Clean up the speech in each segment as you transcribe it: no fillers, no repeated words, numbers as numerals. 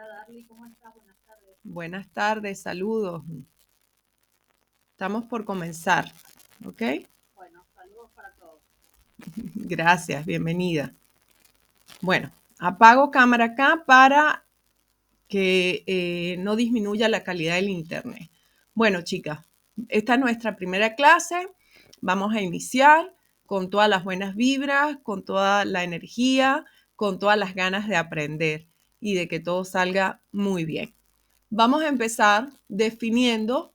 Darly, ¿cómo estás? Buenas tardes. Buenas tardes, saludos. Estamos por comenzar, ¿ok? Bueno, saludos para todos. Gracias, bienvenida. Bueno, apago cámara acá para que no disminuya la calidad del internet. Bueno, chicas, esta es nuestra primera clase. Vamos a iniciar con todas las buenas vibras, con toda la energía, con todas las ganas de aprender y de que todo salga muy bien. Vamos a empezar definiendo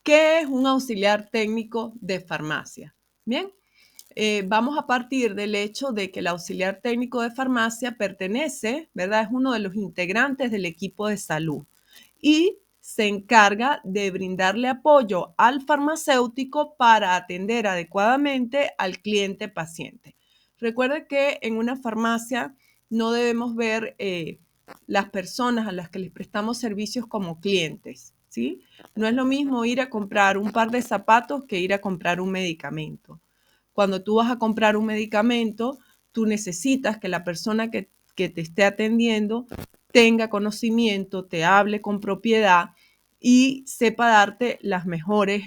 ¿qué es un auxiliar técnico de farmacia? Bien, vamos a partir del hecho de que el auxiliar técnico de farmacia pertenece, ¿verdad? Es uno de los integrantes del equipo de salud y se encarga de brindarle apoyo al farmacéutico para atender adecuadamente al cliente paciente. Recuerde que en una farmacia no debemos ver las personas a las que les prestamos servicios como clientes, ¿sí? No es lo mismo ir a comprar un par de zapatos que ir a comprar un medicamento. Cuando tú vas a comprar un medicamento, tú necesitas que la persona que te esté atendiendo tenga conocimiento, te hable con propiedad y sepa darte las mejores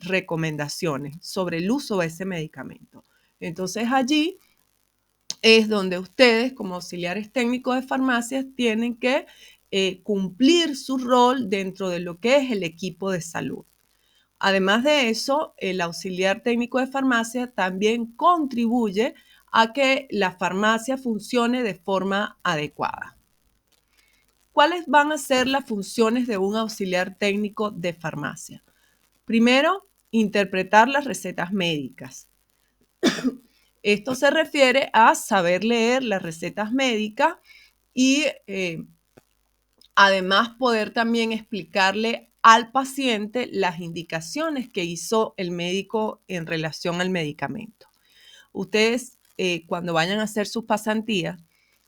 recomendaciones sobre el uso de ese medicamento. Entonces allí es donde ustedes como auxiliares técnicos de farmacias tienen que cumplir su rol dentro de lo que es el equipo de salud. Además de eso, el auxiliar técnico de farmacia también contribuye a que la farmacia funcione de forma adecuada. ¿Cuáles van a ser las funciones de un auxiliar técnico de farmacia? Primero, interpretar las recetas médicas. Esto se refiere a saber leer las recetas médicas y además poder también explicarle al paciente las indicaciones que hizo el médico en relación al medicamento. Ustedes cuando vayan a hacer sus pasantías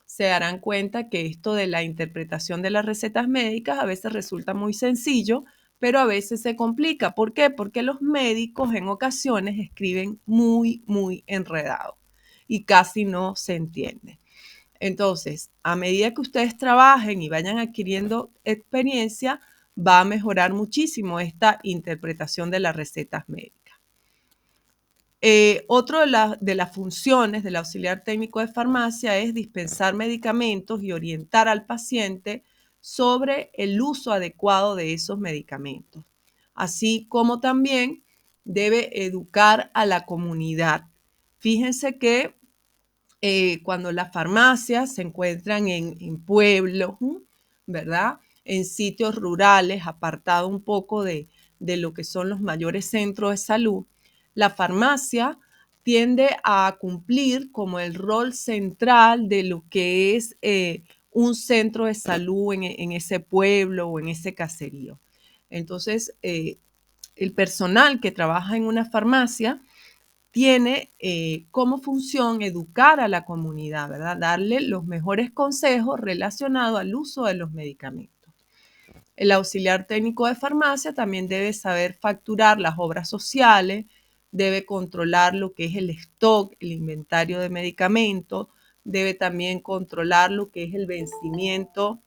se darán cuenta que esto de la interpretación de las recetas médicas a veces resulta muy sencillo, pero a veces se complica. ¿Por qué? Porque los médicos en ocasiones escriben muy enredado y casi no se entiende. Entonces, a medida que ustedes trabajen y vayan adquiriendo experiencia, va a mejorar muchísimo esta interpretación de las recetas médicas. Otro de las funciones del auxiliar técnico de farmacia es dispensar medicamentos y orientar al paciente sobre el uso adecuado de esos medicamentos, así como también debe educar a la comunidad. Fíjense que cuando las farmacias se encuentran en pueblos, ¿verdad? En sitios rurales, apartado un poco de lo que son los mayores centros de salud, la farmacia tiende a cumplir como el rol central de lo que es un centro de salud en ese pueblo o en ese caserío. Entonces, el personal que trabaja en una farmacia tiene como función educar a la comunidad, ¿verdad? Darle los mejores consejos relacionados al uso de los medicamentos. El auxiliar técnico de farmacia también debe saber facturar las obras sociales, debe controlar lo que es el stock, el inventario de medicamentos, debe también controlar lo que es el vencimiento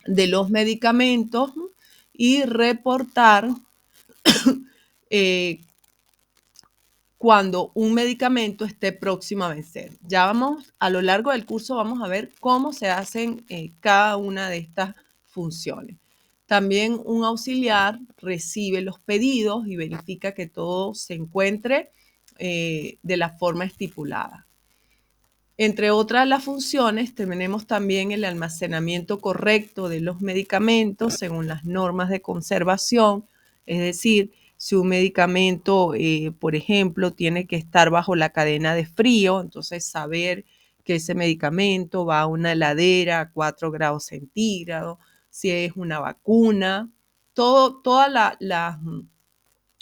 de los medicamentos y reportar cuando un medicamento esté próximo a vencer. Ya vamos, a lo largo del curso vamos a ver cómo se hacen cada una de estas funciones. También un auxiliar recibe los pedidos y verifica que todo se encuentre de la forma estipulada. Entre otras las funciones, tenemos también el almacenamiento correcto de los medicamentos según las normas de conservación, es decir, si un medicamento, por ejemplo, tiene que estar bajo la cadena de frío, entonces saber que ese medicamento va a una heladera a 4 grados centígrados, si es una vacuna, todas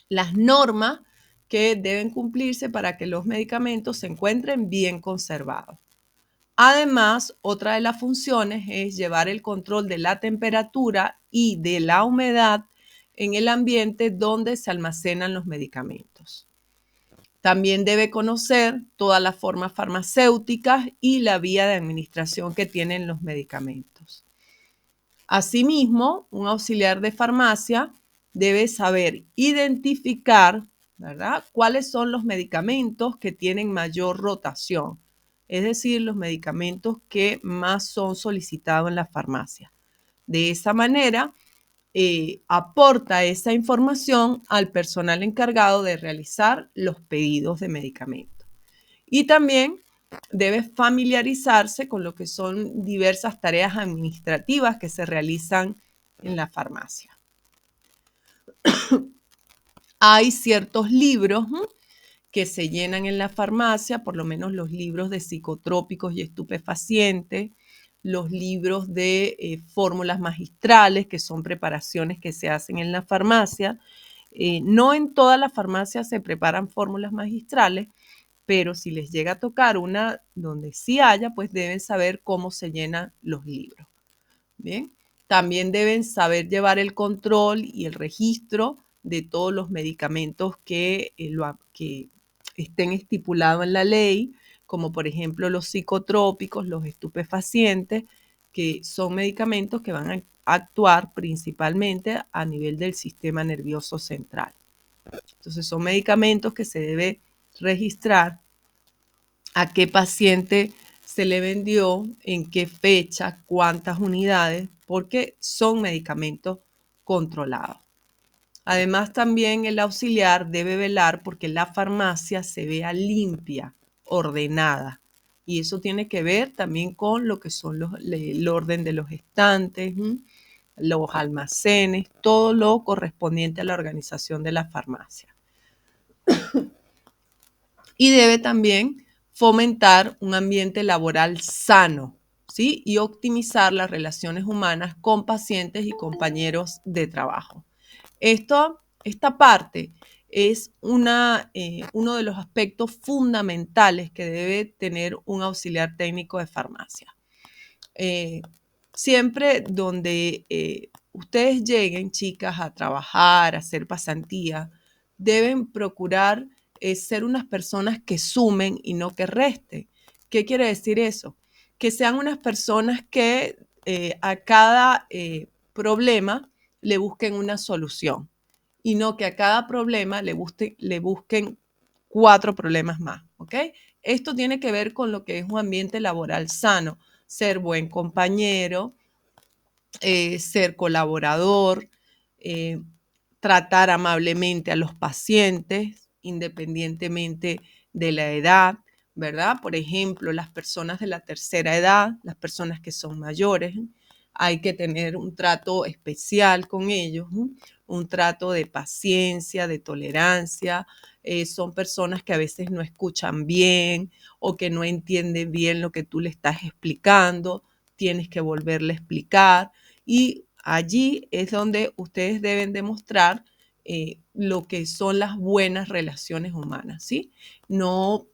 las normas que deben cumplirse para que los medicamentos se encuentren bien conservados. Además, otra de las funciones es llevar el control de la temperatura y de la humedad en el ambiente donde se almacenan los medicamentos. También debe conocer todas las formas farmacéuticas y la vía de administración que tienen los medicamentos. Asimismo, un auxiliar de farmacia debe saber identificar, ¿verdad?, cuáles son los medicamentos que tienen mayor rotación, es decir, los medicamentos que más son solicitados en la farmacia. De esa manera, aporta esa información al personal encargado de realizar los pedidos de medicamentos. Y también debe familiarizarse con lo que son diversas tareas administrativas que se realizan en la farmacia. Hay ciertos libros que se llenan en la farmacia, por lo menos los libros de psicotrópicos y estupefacientes, los libros de fórmulas magistrales, que son preparaciones que se hacen en la farmacia. No en todas las farmacias se preparan fórmulas magistrales, pero si les llega a tocar una donde sí haya, pues deben saber cómo se llenan los libros. Bien, también deben saber llevar el control y el registro de todos los medicamentos que estén estipulados en la ley, como por ejemplo los psicotrópicos, los estupefacientes, que son medicamentos que van a actuar principalmente a nivel del sistema nervioso central. Entonces son medicamentos que se debe registrar a qué paciente se le vendió, en qué fecha, cuántas unidades, porque son medicamentos controlados. Además, también el auxiliar debe velar porque la farmacia se vea limpia, ordenada. Y eso tiene que ver también con lo que son el orden de los estantes, los almacenes, todo lo correspondiente a la organización de la farmacia. Y debe también fomentar un ambiente laboral sano, ¿sí? Y optimizar las relaciones humanas con pacientes y compañeros de trabajo. Esta parte es uno de los aspectos fundamentales que debe tener un auxiliar técnico de farmacia. Siempre donde ustedes lleguen, chicas, a trabajar, a hacer pasantía, deben procurar ser unas personas que sumen y no que resten. ¿Qué quiere decir eso? Que sean unas personas que a cada problema le busquen una solución y no que a cada problema le busquen 4 problemas más, ¿ok? Esto tiene que ver con lo que es un ambiente laboral sano, ser buen compañero, ser colaborador, tratar amablemente a los pacientes, independientemente de la edad, ¿verdad? Por ejemplo, las personas de la tercera edad, las personas que son mayores, hay que tener un trato especial con ellos, un trato de paciencia, de tolerancia. Son personas que a veces no escuchan bien o que no entienden bien lo que tú le estás explicando. Tienes que volverle a explicar y allí es donde ustedes deben demostrar lo que son las buenas relaciones humanas, ¿sí? No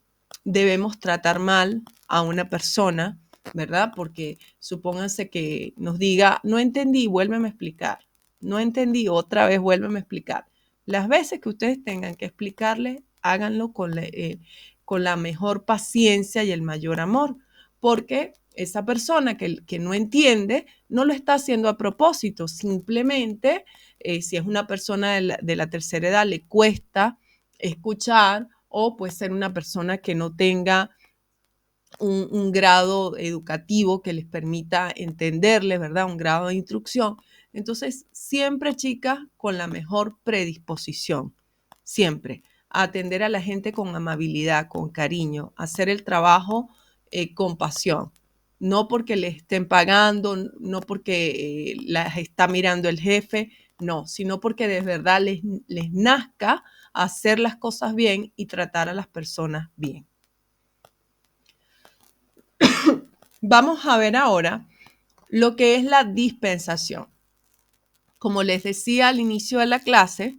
debemos tratar mal a una persona, ¿verdad? Porque supónganse que nos diga, no entendí, vuélveme a explicar. No entendí, otra vez vuélveme a explicar. Las veces que ustedes tengan que explicarle, háganlo con la mejor paciencia y el mayor amor, porque esa persona que no entiende no lo está haciendo a propósito, simplemente si es una persona de la tercera edad le cuesta escuchar o puede ser una persona que no tenga un grado educativo que les permita entenderle, ¿verdad? Un grado de instrucción. Entonces, siempre, chicas, con la mejor predisposición, siempre, a atender a la gente con amabilidad, con cariño, hacer el trabajo con pasión. No porque les estén pagando, no porque las está mirando el jefe, no, sino porque de verdad les nazca hacer las cosas bien y tratar a las personas bien. Vamos a ver ahora lo que es la dispensación. Como les decía al inicio de la clase,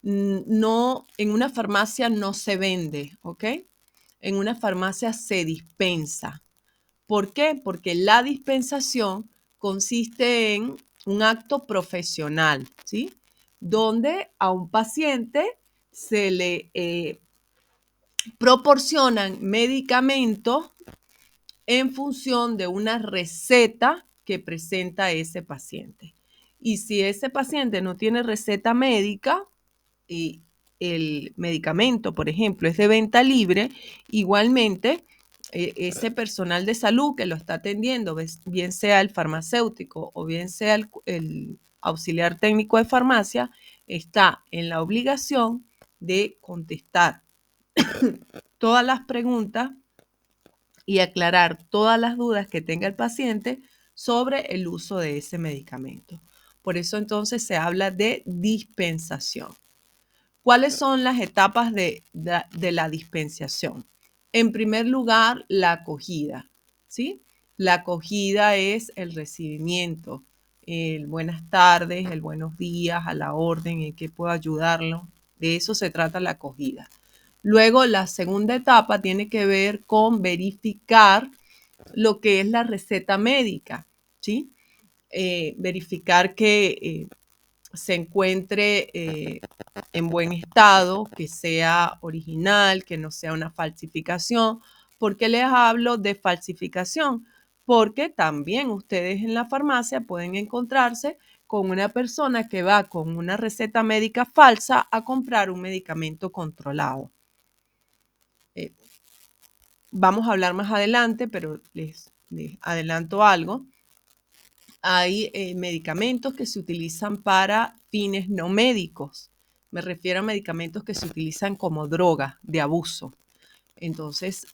no, en una farmacia no se vende, ¿ok? En una farmacia se dispensa. ¿Por qué? Porque la dispensación consiste en un acto profesional, ¿sí? Donde a un paciente se le proporcionan medicamentos en función de una receta que presenta ese paciente. Y si ese paciente no tiene receta médica y el medicamento, por ejemplo, es de venta libre, igualmente ese personal de salud que lo está atendiendo, bien sea el farmacéutico o bien sea el auxiliar técnico de farmacia, está en la obligación de contestar todas las preguntas y aclarar todas las dudas que tenga el paciente sobre el uso de ese medicamento. Por eso entonces se habla de dispensación. ¿Cuáles son las etapas de la dispensación? En primer lugar, la acogida, ¿sí? La acogida es el recibimiento, el buenas tardes, el buenos días, a la orden, en qué puedo ayudarlo. De eso se trata la acogida. Luego, la segunda etapa tiene que ver con verificar lo que es la receta médica, ¿sí? Verificar que se encuentre en buen estado, que sea original, que no sea una falsificación. ¿Por qué les hablo de falsificación? Porque también ustedes en la farmacia pueden encontrarse con una persona que va con una receta médica falsa a comprar un medicamento controlado. Vamos a hablar más adelante, pero les adelanto algo. Hay medicamentos que se utilizan para fines no médicos. Me refiero a medicamentos que se utilizan como droga de abuso. Entonces,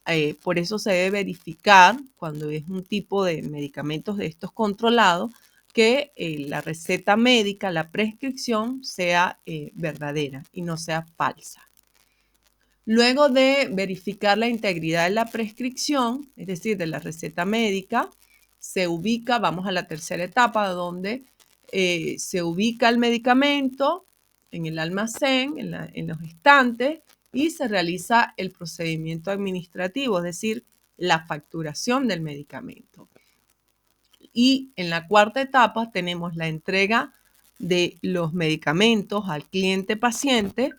por eso se debe verificar cuando es un tipo de medicamentos de estos controlados que la receta médica, la prescripción sea verdadera y no sea falsa. Luego de verificar la integridad de la prescripción, es decir, de la receta médica, se ubica, vamos a la tercera etapa, donde se ubica el medicamento en el almacén, en los estantes, y se realiza el procedimiento administrativo, es decir, la facturación del medicamento. Y en la cuarta etapa tenemos la entrega de los medicamentos al cliente paciente,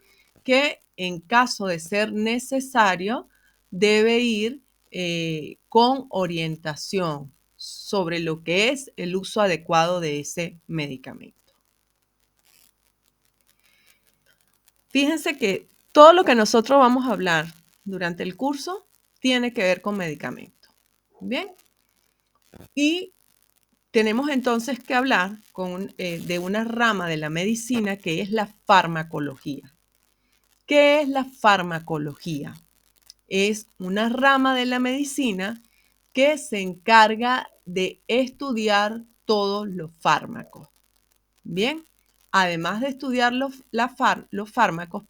que en caso de ser necesario debe ir con orientación sobre lo que es el uso adecuado de ese medicamento. Fíjense que todo lo que nosotros vamos a hablar durante el curso tiene que ver con medicamentos. ¿Bien? Y tenemos entonces que hablar de una rama de la medicina que es la farmacología. ¿Qué es la farmacología? Es una rama de la medicina que se encarga de estudiar todos los fármacos. Bien, además de estudiar los fármacos,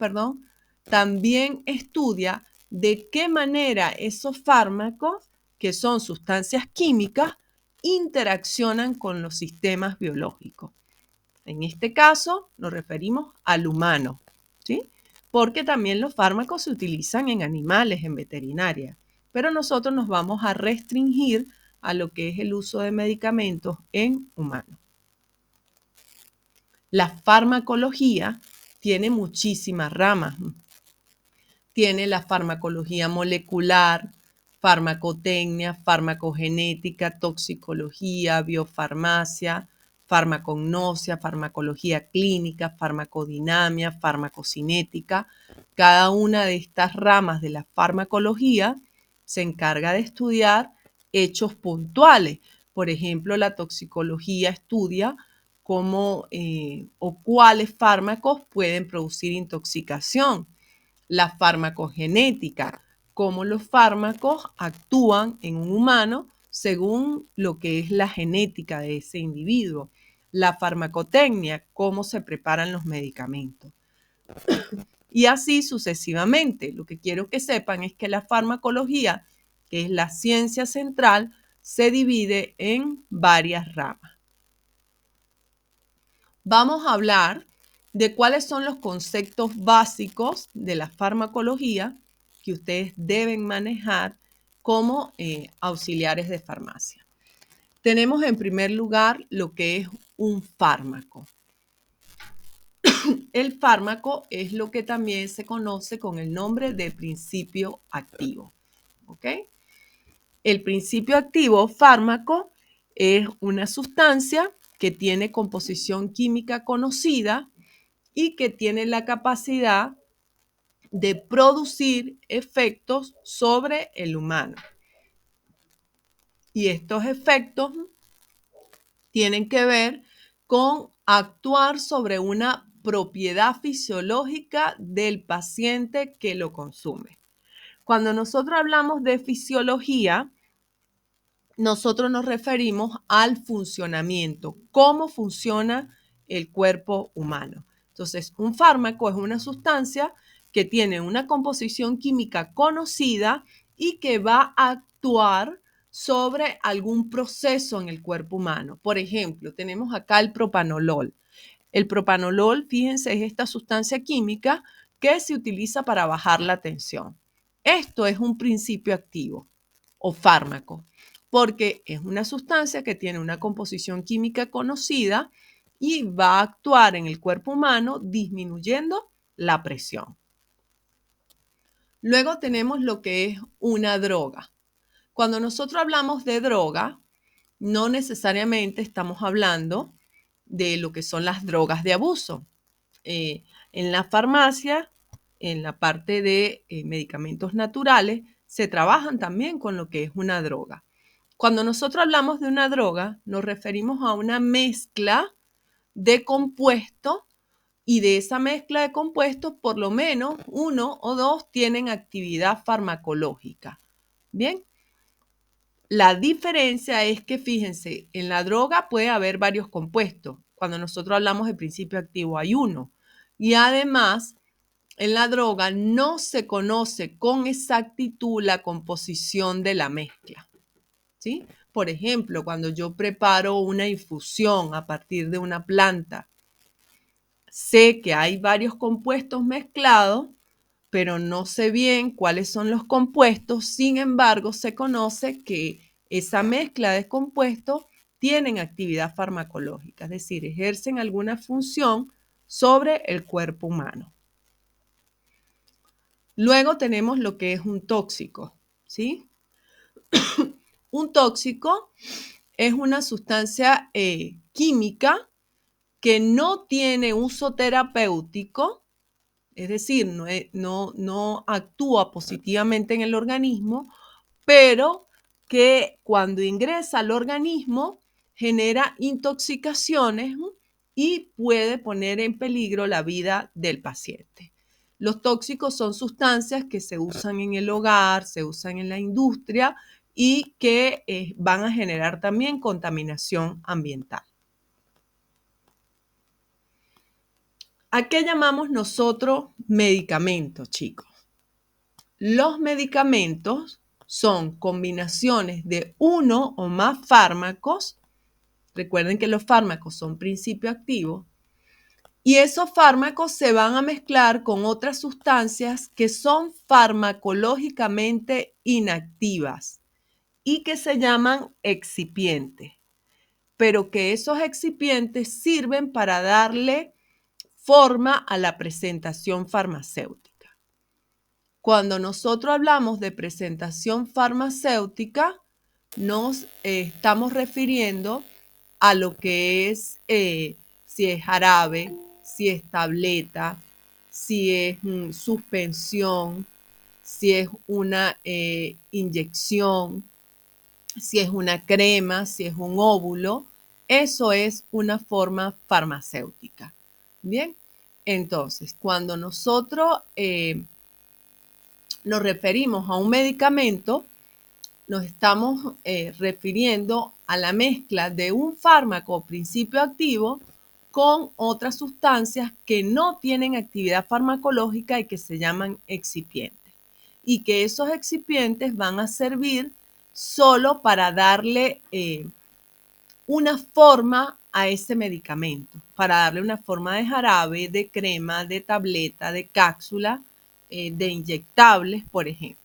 también estudia de qué manera esos fármacos, que son sustancias químicas, interaccionan con los sistemas biológicos. En este caso nos referimos al humano, ¿sí? Porque también los fármacos se utilizan en animales, en veterinaria, pero nosotros nos vamos a restringir a lo que es el uso de medicamentos en humanos. La farmacología tiene muchísimas ramas. Tiene la farmacología molecular, farmacotecnia, farmacogenética, toxicología, biofarmacia, farmacognosia, farmacología clínica, farmacodinamia, farmacocinética. Cada una de estas ramas de la farmacología se encarga de estudiar hechos puntuales. Por ejemplo, la toxicología estudia cómo o cuáles fármacos pueden producir intoxicación. La farmacogenética, cómo los fármacos actúan en un humano según lo que es la genética de ese individuo. La farmacotecnia, cómo se preparan los medicamentos. Y así sucesivamente. Lo que quiero que sepan es que la farmacología, que es la ciencia central, se divide en varias ramas. Vamos a hablar de cuáles son los conceptos básicos de la farmacología que ustedes deben manejar como auxiliares de farmacia. Tenemos en primer lugar lo que es un fármaco. El fármaco es lo que también se conoce con el nombre de principio activo. ¿Ok? El principio activo fármaco es una sustancia que tiene composición química conocida y que tiene la capacidad de producir efectos sobre el humano. Y estos efectos tienen que ver con actuar sobre una propiedad fisiológica del paciente que lo consume. Cuando nosotros hablamos de fisiología, nosotros nos referimos al funcionamiento, cómo funciona el cuerpo humano. Entonces, un fármaco es una sustancia que tiene una composición química conocida y que va a actuar sobre algún proceso en el cuerpo humano. Por ejemplo, tenemos acá el propanolol. El propanolol, fíjense, es esta sustancia química que se utiliza para bajar la tensión. Esto es un principio activo o fármaco, porque es una sustancia que tiene una composición química conocida y va a actuar en el cuerpo humano disminuyendo la presión. Luego tenemos lo que es una droga. Cuando nosotros hablamos de droga, no necesariamente estamos hablando de lo que son las drogas de abuso. En la farmacia, en la parte de medicamentos naturales, se trabajan también con lo que es una droga. Cuando nosotros hablamos de una droga, nos referimos a una mezcla de compuestos y de esa mezcla de compuestos, por lo menos uno o dos tienen actividad farmacológica. Bien, la diferencia es que, fíjense, en la droga puede haber varios compuestos. Cuando nosotros hablamos de principio activo hay uno. Y además, en la droga no se conoce con exactitud la composición de la mezcla, ¿sí? Por ejemplo, cuando yo preparo una infusión a partir de una planta, sé que hay varios compuestos mezclados, pero no sé bien cuáles son los compuestos. Sin embargo, se conoce que esa mezcla de compuestos tienen actividad farmacológica, es decir, ejercen alguna función sobre el cuerpo humano. Luego tenemos lo que es un tóxico, ¿sí? Un tóxico es una sustancia química que no tiene uso terapéutico, es decir, no actúa positivamente en el organismo, pero que cuando ingresa al organismo genera intoxicaciones y puede poner en peligro la vida del paciente. Los tóxicos son sustancias que se usan en el hogar, se usan en la industria y que van a generar también contaminación ambiental. ¿A qué llamamos nosotros medicamentos, chicos? Los medicamentos son combinaciones de uno o más fármacos. Recuerden que los fármacos son principio activo. Y esos fármacos se van a mezclar con otras sustancias que son farmacológicamente inactivas y que se llaman excipientes. Pero que esos excipientes sirven para darle forma a la presentación farmacéutica. Cuando nosotros hablamos de presentación farmacéutica, nos estamos refiriendo a lo que es, si es jarabe, si es tableta, si es suspensión, si es una inyección, si es una crema, si es un óvulo. Eso es una forma farmacéutica. Bien, entonces, cuando nosotros nos referimos a un medicamento, nos estamos refiriendo a la mezcla de un fármaco o principio activo con otras sustancias que no tienen actividad farmacológica y que se llaman excipientes. Y que esos excipientes van a servir solo para darle una forma a ese medicamento, para darle una forma de jarabe, de crema, de tableta, de cápsula, de inyectables, por ejemplo.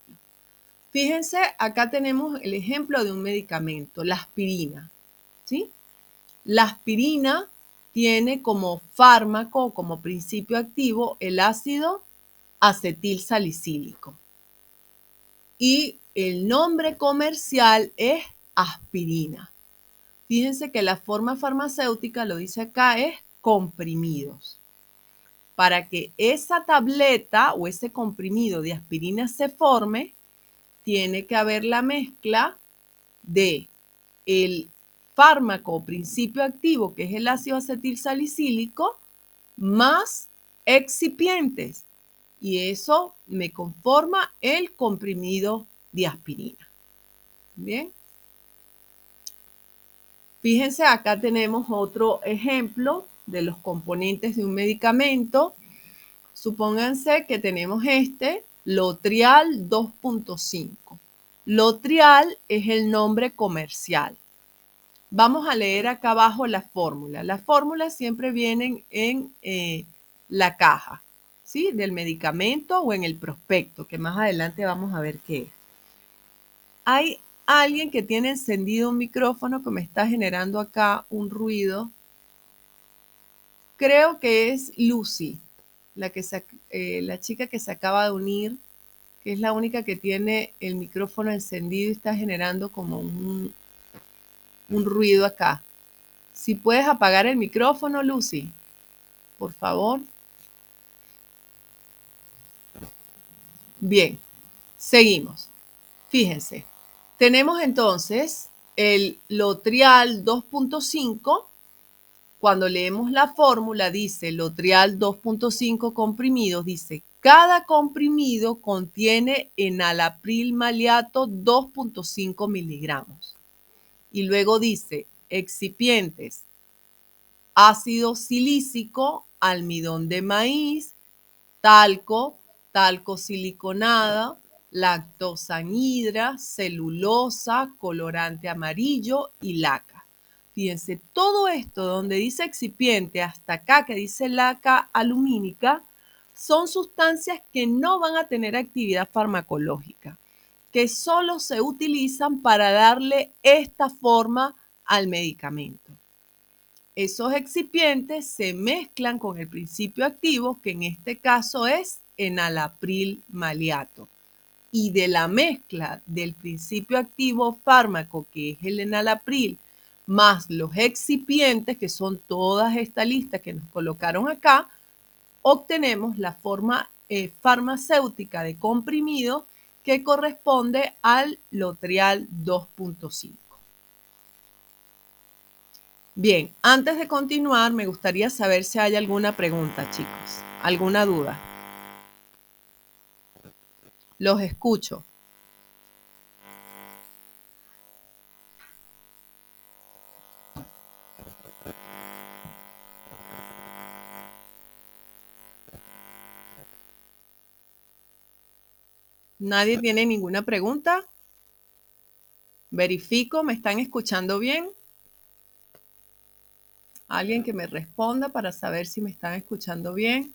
Fíjense, acá tenemos el ejemplo de un medicamento, la aspirina, ¿sí? La aspirina tiene como fármaco, como principio activo, el ácido acetilsalicílico. Y el nombre comercial es aspirina. Fíjense que la forma farmacéutica, lo dice acá, es comprimidos. Para que esa tableta o ese comprimido de aspirina se forme, tiene que haber la mezcla de el fármaco o principio activo, que es el ácido acetilsalicílico, más excipientes. Y eso me conforma el comprimido de aspirina. Bien. Fíjense, acá tenemos otro ejemplo de los componentes de un medicamento. Supónganse que tenemos este, Lotrial 2.5. Lotrial es el nombre comercial. Vamos a leer acá abajo la fórmula. Las fórmulas siempre vienen en la caja, ¿sí? Del medicamento o en el prospecto, que más adelante vamos a ver qué es. Hay alguien que tiene encendido un micrófono que me está generando acá un ruido. Creo que es Lucy, la chica que se acaba de unir, que es la única que tiene el micrófono encendido y está generando como un ruido acá. Si puedes apagar el micrófono, Lucy, por favor. Bien, seguimos. Fíjense, tenemos entonces el Lotrial 2.5. Cuando leemos la fórmula, dice Lotrial 2.5 comprimidos, dice cada comprimido contiene enalapril maleato 2.5 miligramos. Y luego dice excipientes, ácido silícico, almidón de maíz, talco, talco siliconada, lactosa anhidra, celulosa, colorante amarillo y laca. Fíjense, todo esto donde dice excipiente hasta acá que dice laca alumínica son sustancias que no van a tener actividad farmacológica, que solo se utilizan para darle esta forma al medicamento. Esos excipientes se mezclan con el principio activo, que en este caso es enalapril maleato. Y de la mezcla del principio activo fármaco, que es el enalapril, más los excipientes, que son todas esta lista que nos colocaron acá, obtenemos la forma farmacéutica de comprimido que corresponde al Lotrial 2.5. Bien, antes de continuar, me gustaría saber si hay alguna pregunta, chicos. ¿Alguna duda? Los escucho. ¿Nadie tiene ninguna pregunta? Verifico, ¿me están escuchando bien? Alguien que me responda para saber si me están escuchando bien.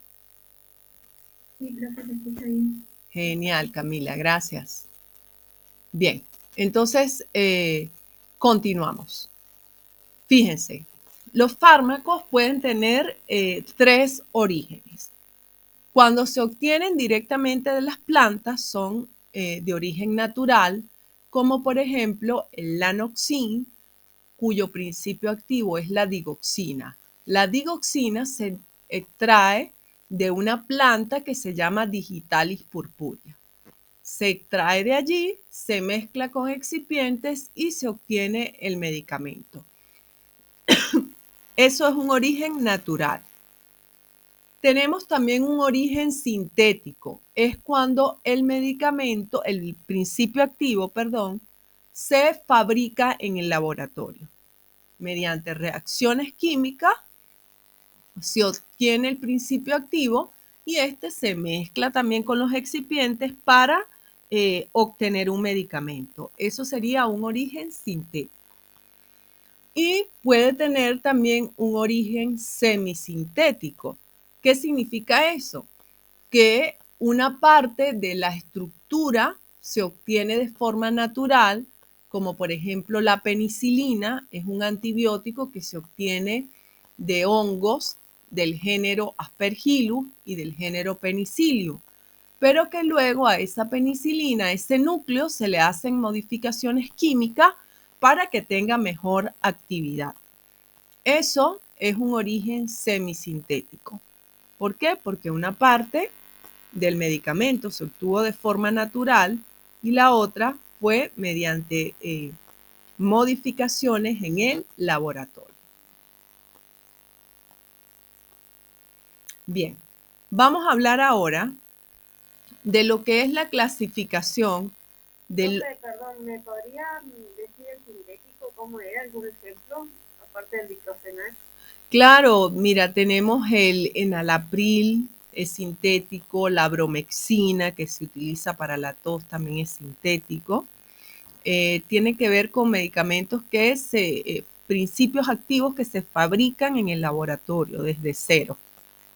Sí, creo que se escucha bien. Genial, Camila, gracias. Bien, entonces continuamos. Fíjense, los fármacos pueden tener tres orígenes. Cuando se obtienen directamente de las plantas son de origen natural, como por ejemplo el Lanoxin, cuyo principio activo es la digoxina. La digoxina se extrae de una planta que se llama Digitalis purpurea. Se extrae de allí, se mezcla con excipientes y se obtiene el medicamento. Eso es un origen natural. Tenemos también un origen sintético. Es cuando el medicamento, el principio activo, perdón, se fabrica en el laboratorio. Mediante reacciones químicas se obtiene el principio activo y este se mezcla también con los excipientes para obtener un medicamento. Eso sería un origen sintético. Y puede tener también un origen semisintético. ¿Qué significa eso? Que una parte de la estructura se obtiene de forma natural, como por ejemplo la penicilina, es un antibiótico que se obtiene de hongos del género Aspergillus y del género Penicillium, pero que luego a esa penicilina, a ese núcleo, se le hacen modificaciones químicas para que tenga mejor actividad. Eso es un origen semisintético. ¿Por qué? Porque una parte del medicamento se obtuvo de forma natural y la otra fue mediante modificaciones en el laboratorio. Bien, vamos a hablar ahora de lo que es la clasificación del... Perdón, ¿me podría decir el sintético cómo era? ¿Algún ejemplo? Aparte del diclofenac. Claro, mira, tenemos el enalapril, es sintético, la bromexina, que se utiliza para la tos, también es sintético. Tiene que ver con medicamentos que principios activos que se fabrican en el laboratorio desde cero.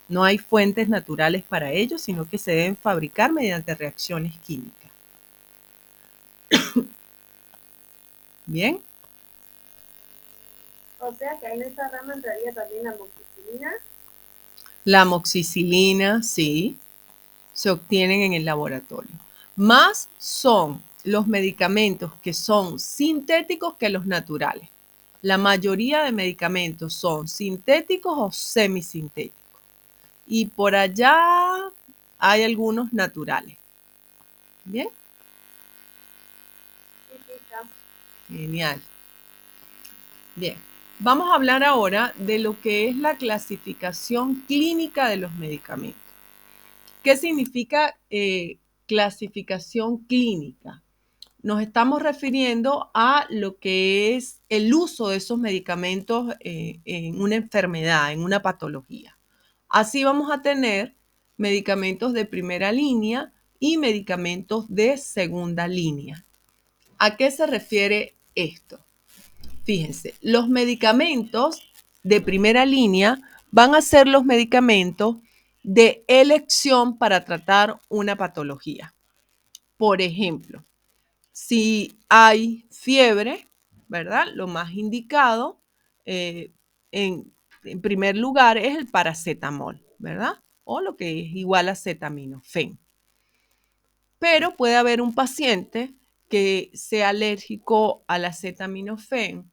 No hay fuentes naturales para ellos, sino que se deben fabricar mediante reacciones químicas. Bien. O sea que en esta rama entraría también la amoxicilina. La amoxicilina, sí, se obtienen en el laboratorio. Más son los medicamentos que son sintéticos que los naturales. La mayoría de medicamentos son sintéticos o semisintéticos. Y por allá hay algunos naturales. ¿Bien? Sí, está. Genial. Bien. Vamos a hablar ahora de lo que es la clasificación clínica de los medicamentos. ¿Qué significa clasificación clínica? Nos estamos refiriendo a lo que es el uso de esos medicamentos en una enfermedad, en una patología. Así vamos a tener medicamentos de primera línea y medicamentos de segunda línea. ¿A qué se refiere esto? Fíjense, los medicamentos de primera línea van a ser los medicamentos de elección para tratar una patología. Por ejemplo, si hay fiebre, ¿verdad? Lo más indicado en primer lugar es el paracetamol, ¿verdad? O lo que es igual a acetaminofén. Pero puede haber un paciente que sea alérgico al acetaminofén,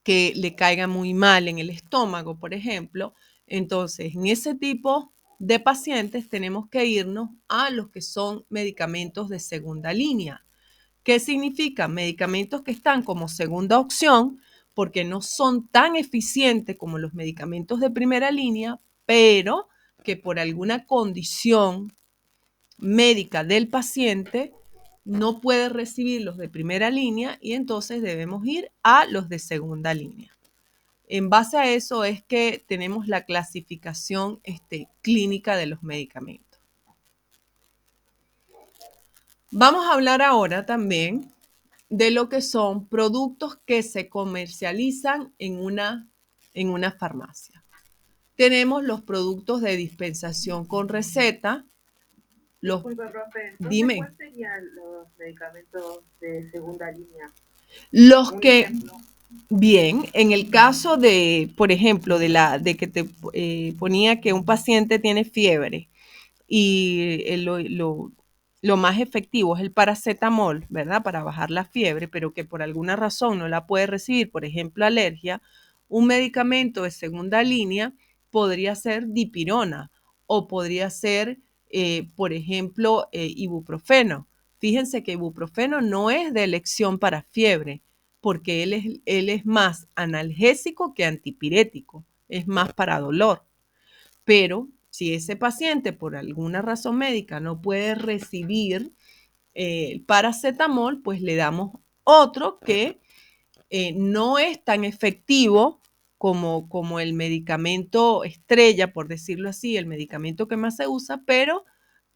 que le caiga muy mal en el estómago, por ejemplo. Entonces, en ese tipo de pacientes tenemos que irnos a los que son medicamentos de segunda línea. ¿Qué significa? Medicamentos que están como segunda opción porque no son tan eficientes como los medicamentos de primera línea, pero que por alguna condición médica del paciente no puede recibir los de primera línea y entonces debemos ir a los de segunda línea. En base a eso es que tenemos la clasificación clínica de los medicamentos. Vamos a hablar ahora también de lo que son productos que se comercializan en una farmacia. Tenemos los productos de dispensación con receta. Disculpe, profe, entonces, dime. ¿cuáles serían los medicamentos de segunda línea? Los que, bien, en el caso de, por ejemplo, de que te ponía que un paciente tiene fiebre y lo más efectivo es el paracetamol, ¿verdad? Para bajar la fiebre, pero que por alguna razón no la puede recibir, por ejemplo, alergia, un medicamento de segunda línea podría ser dipirona o podría ser, por ejemplo, ibuprofeno. Fíjense que ibuprofeno no es de elección para fiebre, porque él es más analgésico que antipirético, es más para dolor. Pero si ese paciente por alguna razón médica no puede recibir el paracetamol, pues le damos otro que no es tan efectivo como el medicamento estrella, por decirlo así, el medicamento que más se usa, pero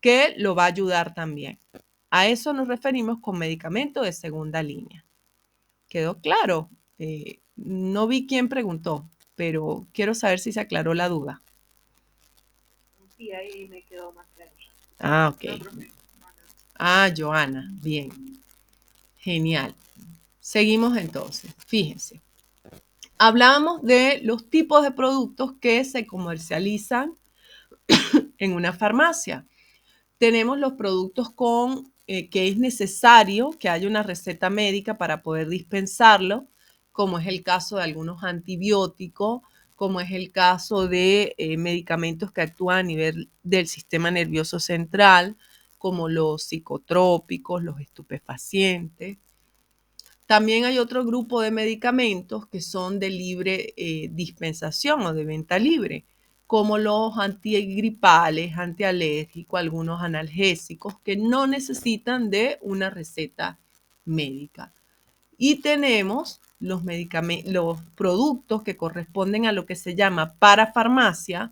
que lo va a ayudar también. A eso nos referimos con medicamento de segunda línea. ¿Quedó claro? No vi quién preguntó, pero quiero saber si se aclaró la duda. Sí, ahí me quedó más claro. Ah, ok. Ah, Joana, bien. Genial. Seguimos entonces. Fíjense. Hablábamos de los tipos de productos que se comercializan en una farmacia. Tenemos los productos con que es necesario que haya una receta médica para poder dispensarlo, como es el caso de algunos antibióticos, como es el caso de medicamentos que actúan a nivel del sistema nervioso central, como los psicotrópicos, los estupefacientes. También hay otro grupo de medicamentos que son de libre dispensación o de venta libre, como los antigripales, antialérgicos, algunos analgésicos que no necesitan de una receta médica. Y tenemos los productos que corresponden a lo que se llama parafarmacia,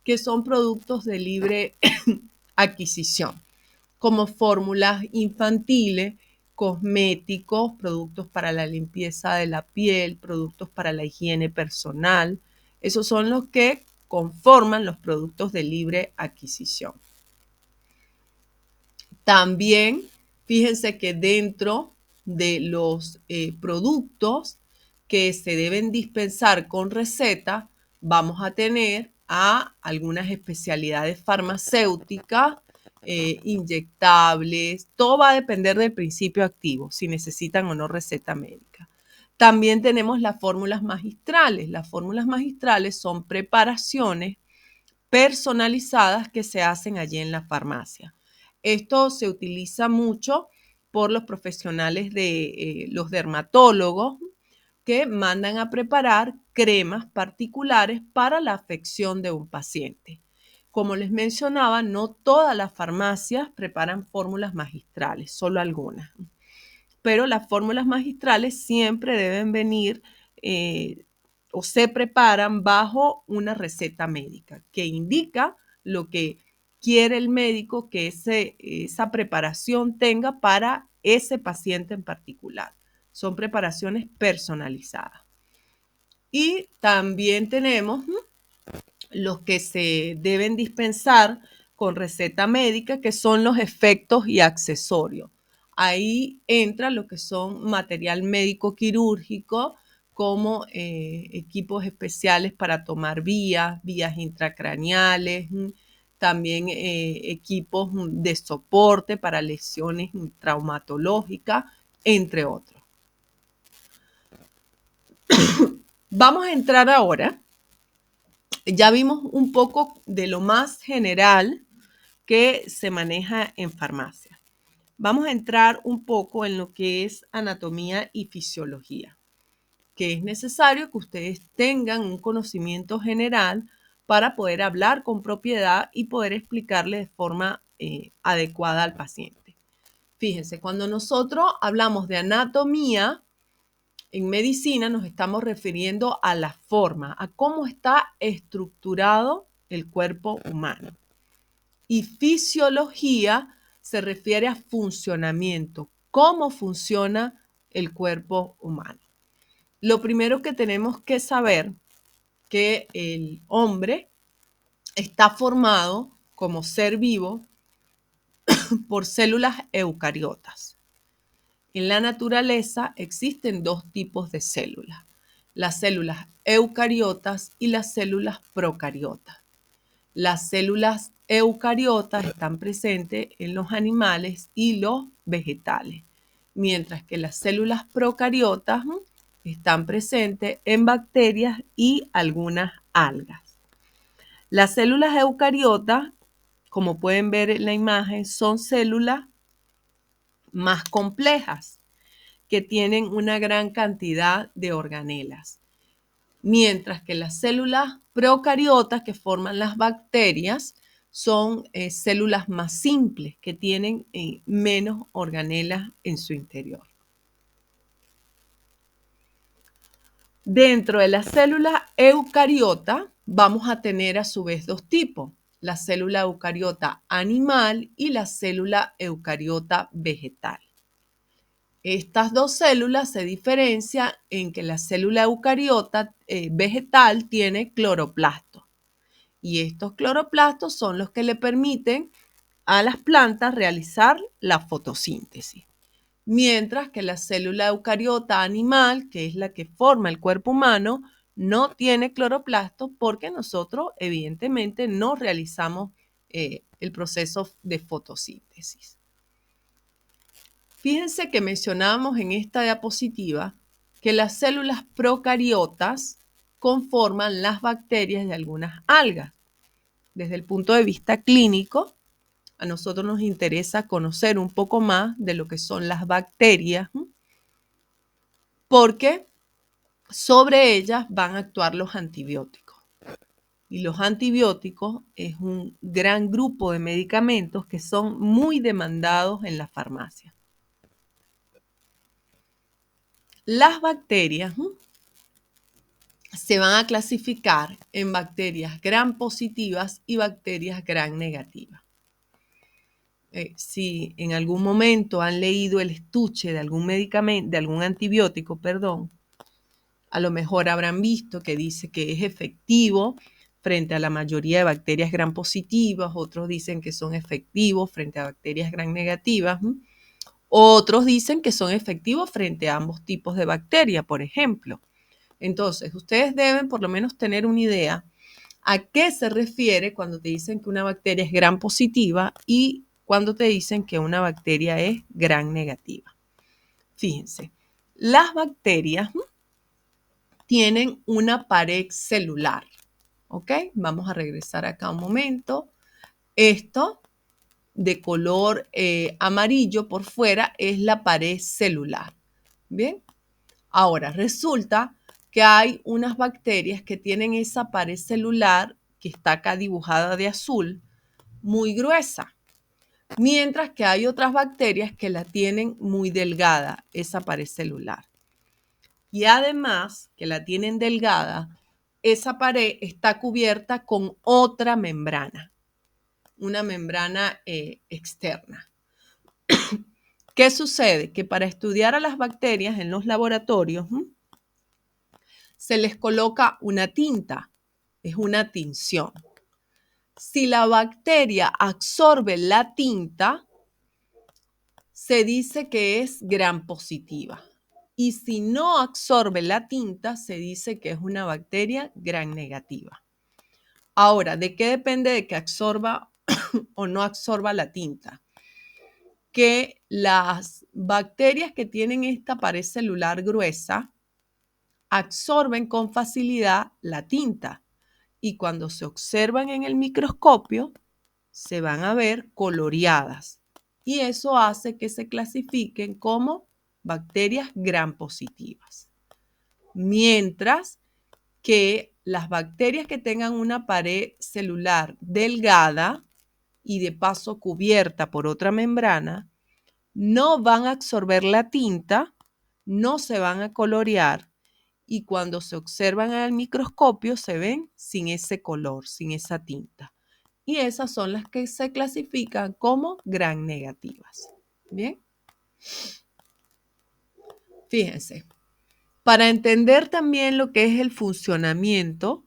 que son productos de libre adquisición, como fórmulas infantiles, cosméticos, productos para la limpieza de la piel, productos para la higiene personal. Esos son los que conforman los productos de libre adquisición. También, fíjense que dentro de los productos que se deben dispensar con receta, vamos a tener a algunas especialidades farmacéuticas, inyectables, todo va a depender del principio activo, si necesitan o no receta médica. También tenemos las fórmulas magistrales. Las fórmulas magistrales son preparaciones personalizadas que se hacen allí en la farmacia. Esto se utiliza mucho por los profesionales de los dermatólogos que mandan a preparar cremas particulares para la afección de un paciente. Como les mencionaba, no todas las farmacias preparan fórmulas magistrales, solo algunas. Pero las fórmulas magistrales siempre deben venir o se preparan bajo una receta médica que indica lo que quiere el médico que esa preparación tenga para ese paciente en particular. Son preparaciones personalizadas. Y también tenemos los que se deben dispensar con receta médica, que son los efectos y accesorios. Ahí entra lo que son material médico quirúrgico, como equipos especiales para tomar vías intracraneales, también equipos de soporte para lesiones traumatológicas, entre otros. Vamos a entrar ahora. Ya vimos un poco de lo más general que se maneja en farmacia. Vamos a entrar un poco en lo que es anatomía y fisiología, que es necesario que ustedes tengan un conocimiento general para poder hablar con propiedad y poder explicarle de forma adecuada al paciente. Fíjense, cuando nosotros hablamos de anatomía, en medicina nos estamos refiriendo a la forma, a cómo está estructurado el cuerpo humano. Y fisiología se refiere a funcionamiento, cómo funciona el cuerpo humano. Lo primero que tenemos que saber que el hombre está formado como ser vivo por células eucariotas. En la naturaleza existen dos tipos de células, las células eucariotas y las células procariotas. Las células eucariotas están presentes en los animales y los vegetales, mientras que las células procariotas están presentes en bacterias y algunas algas. Las células eucariotas, como pueden ver en la imagen, son células más complejas que tienen una gran cantidad de organelas, mientras que las células procariotas que forman las bacterias son células más simples que tienen menos organelas en su interior. Dentro de las células eucariota vamos a tener a su vez dos tipos, la célula eucariota animal y la célula eucariota vegetal. Estas dos células se diferencian en que la célula eucariota vegetal tiene cloroplastos y estos cloroplastos son los que le permiten a las plantas realizar la fotosíntesis. Mientras que la célula eucariota animal, que es la que forma el cuerpo humano, no tiene cloroplastos porque nosotros evidentemente no realizamos el proceso de fotosíntesis. Fíjense que mencionábamos en esta diapositiva que las células procariotas conforman las bacterias de algunas algas. Desde el punto de vista clínico, a nosotros nos interesa conocer un poco más de lo que son las bacterias, porque sobre ellas van a actuar los antibióticos. Y los antibióticos es un gran grupo de medicamentos que son muy demandados en la farmacia. Las bacterias se van a clasificar en bacterias gram positivas y bacterias gram negativas. Si en algún momento han leído el estuche de algún medicamento, de algún antibiótico, a lo mejor habrán visto que dice que es efectivo frente a la mayoría de bacterias gram positivas, otros dicen que son efectivos frente a bacterias gram negativas, otros dicen que son efectivos frente a ambos tipos de bacterias, por ejemplo. Entonces, ustedes deben por lo menos tener una idea a qué se refiere cuando te dicen que una bacteria es gram positiva y cuando te dicen que una bacteria es gram negativa. Fíjense, las bacterias tienen una pared celular, ¿ok? Vamos a regresar acá un momento. Esto de color amarillo por fuera es la pared celular, ¿bien? Ahora, resulta que hay unas bacterias que tienen esa pared celular que está acá dibujada de azul, muy gruesa, mientras que hay otras bacterias que la tienen muy delgada, esa pared celular. Y además que la tienen delgada, esa pared está cubierta con otra membrana, una membrana externa. ¿Qué sucede? Que para estudiar a las bacterias en los laboratorios, se les coloca una tinta, es una tinción. Si la bacteria absorbe la tinta, se dice que es gram positiva. Y si no absorbe la tinta, se dice que es una bacteria gram negativa. Ahora, ¿de qué depende de que absorba o no absorba la tinta? Que las bacterias que tienen esta pared celular gruesa absorben con facilidad la tinta y cuando se observan en el microscopio se van a ver coloreadas y eso hace que se clasifiquen como bacterias gram positivas. Mientras que las bacterias que tengan una pared celular delgada y de paso cubierta por otra membrana no van a absorber la tinta, no se van a colorear y cuando se observan al microscopio se ven sin ese color, sin esa tinta. Y esas son las que se clasifican como gram negativas. ¿Bien? Fíjense, para entender también lo que es el funcionamiento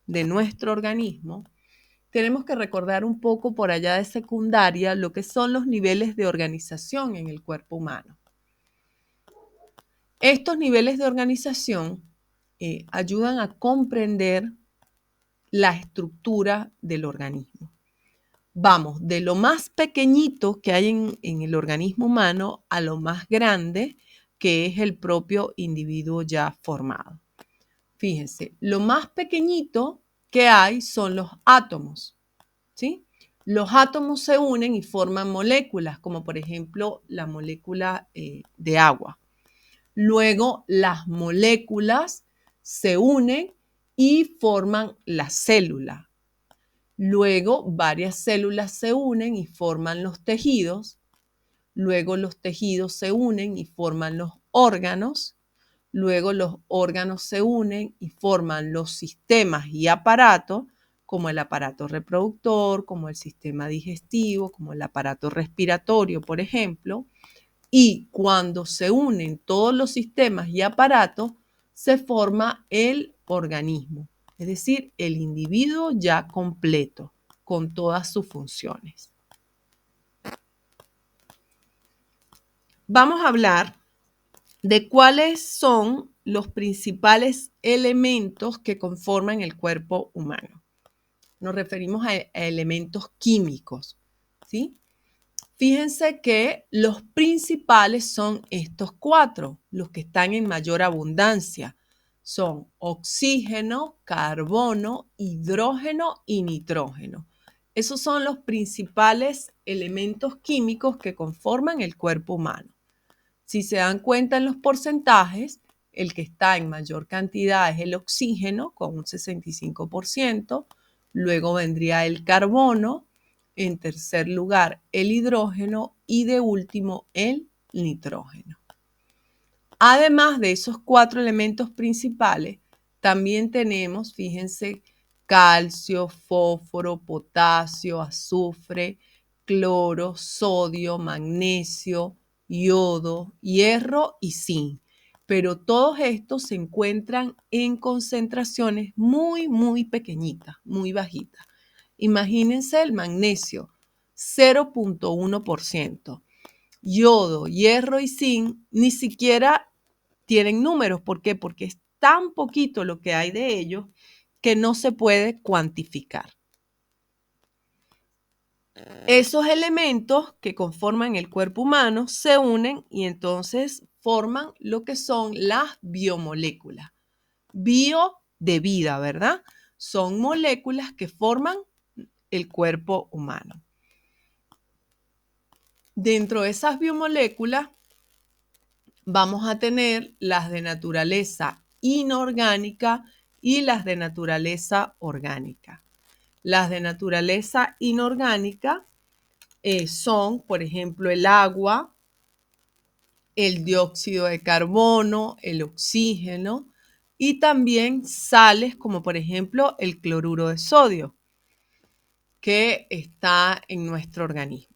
de nuestro organismo, tenemos que recordar un poco por allá de secundaria lo que son los niveles de organización en el cuerpo humano. Estos niveles de organización ayudan a comprender la estructura del organismo. Vamos, de lo más pequeñito que hay en el organismo humano a lo más grande que es el propio individuo ya formado. Fíjense, lo más pequeñito que hay son los átomos, ¿sí? Los átomos se unen y forman moléculas, como por ejemplo la molécula de agua. Luego las moléculas se unen y forman la célula. Luego varias células se unen y forman los tejidos. Luego los tejidos se unen y forman los órganos. Luego los órganos se unen y forman los sistemas y aparatos, como el aparato reproductor, como el sistema digestivo, como el aparato respiratorio, por ejemplo. Y cuando se unen todos los sistemas y aparatos, se forma el organismo, es decir, el individuo ya completo, con todas sus funciones. Vamos a hablar de cuáles son los principales elementos que conforman el cuerpo humano. Nos referimos a elementos químicos, ¿sí? Fíjense que los principales son estos 4, los que están en mayor abundancia. Son oxígeno, carbono, hidrógeno y nitrógeno. Esos son los principales elementos químicos que conforman el cuerpo humano. Si se dan cuenta en los porcentajes, el que está en mayor cantidad es el oxígeno con un 65%, luego vendría el carbono, en tercer lugar el hidrógeno y de último el nitrógeno. Además de esos 4 elementos principales, también tenemos, fíjense, calcio, fósforo, potasio, azufre, cloro, sodio, magnesio, yodo, hierro y zinc. Pero todos estos se encuentran en concentraciones muy pequeñitas, muy bajitas. Imagínense el magnesio, 0.1%. Yodo, hierro y zinc ni siquiera tienen números. ¿Por qué? Porque es tan poquito lo que hay de ellos que no se puede cuantificar. Esos elementos que conforman el cuerpo humano se unen y entonces forman lo que son las biomoléculas. Bio de vida, ¿verdad? Son moléculas que forman el cuerpo humano. Dentro de esas biomoléculas vamos a tener las de naturaleza inorgánica y las de naturaleza orgánica. Las de naturaleza inorgánica son, por ejemplo, el agua, el dióxido de carbono, el oxígeno y también sales como por ejemplo el cloruro de sodio que está en nuestro organismo.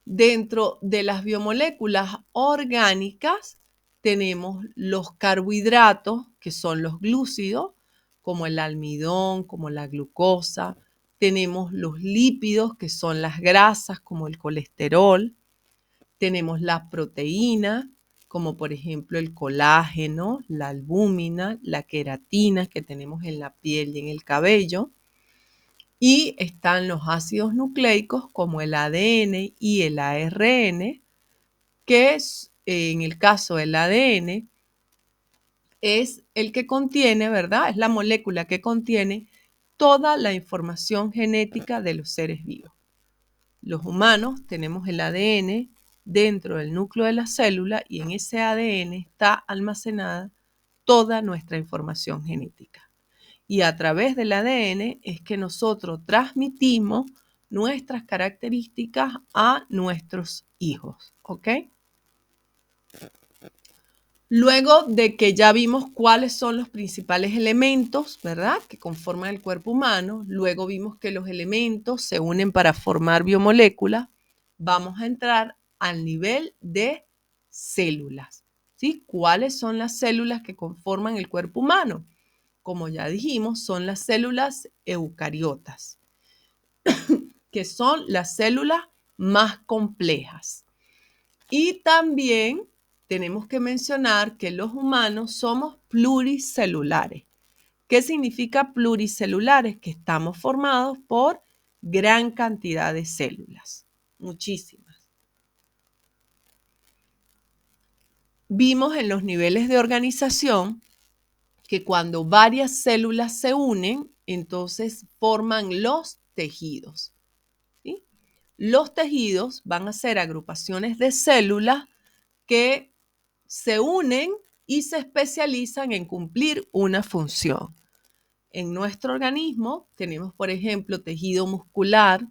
Dentro de las biomoléculas orgánicas tenemos los carbohidratos, que son los glúcidos, como el almidón, como la glucosa. Tenemos los lípidos, que son las grasas, como el colesterol. Tenemos las proteínas, como por ejemplo el colágeno, la albúmina, la queratina que tenemos en la piel y en el cabello. Y están los ácidos nucleicos como el ADN y el ARN, que es, en el caso del ADN es el que contiene, ¿verdad? Es la molécula que contiene toda la información genética de los seres vivos. Los humanos tenemos el ADN dentro del núcleo de la célula y en ese ADN está almacenada toda nuestra información genética. Y a través del ADN es que nosotros transmitimos nuestras características a nuestros hijos, ¿ok? Luego de que ya vimos cuáles son los principales elementos, ¿verdad?, que conforman el cuerpo humano, luego vimos que los elementos se unen para formar biomoléculas, vamos a entrar al nivel de células, ¿sí? ¿Cuáles son las células que conforman el cuerpo humano? Como ya dijimos, son las células eucariotas, que son las células más complejas. Y también tenemos que mencionar que los humanos somos pluricelulares. ¿Qué significa pluricelulares? Que estamos formados por gran cantidad de células, muchísimas. Vimos en los niveles de organización que cuando varias células se unen, entonces forman los tejidos, ¿sí? Los tejidos van a ser agrupaciones de células que se unen y se especializan en cumplir una función. En nuestro organismo tenemos, por ejemplo, tejido muscular,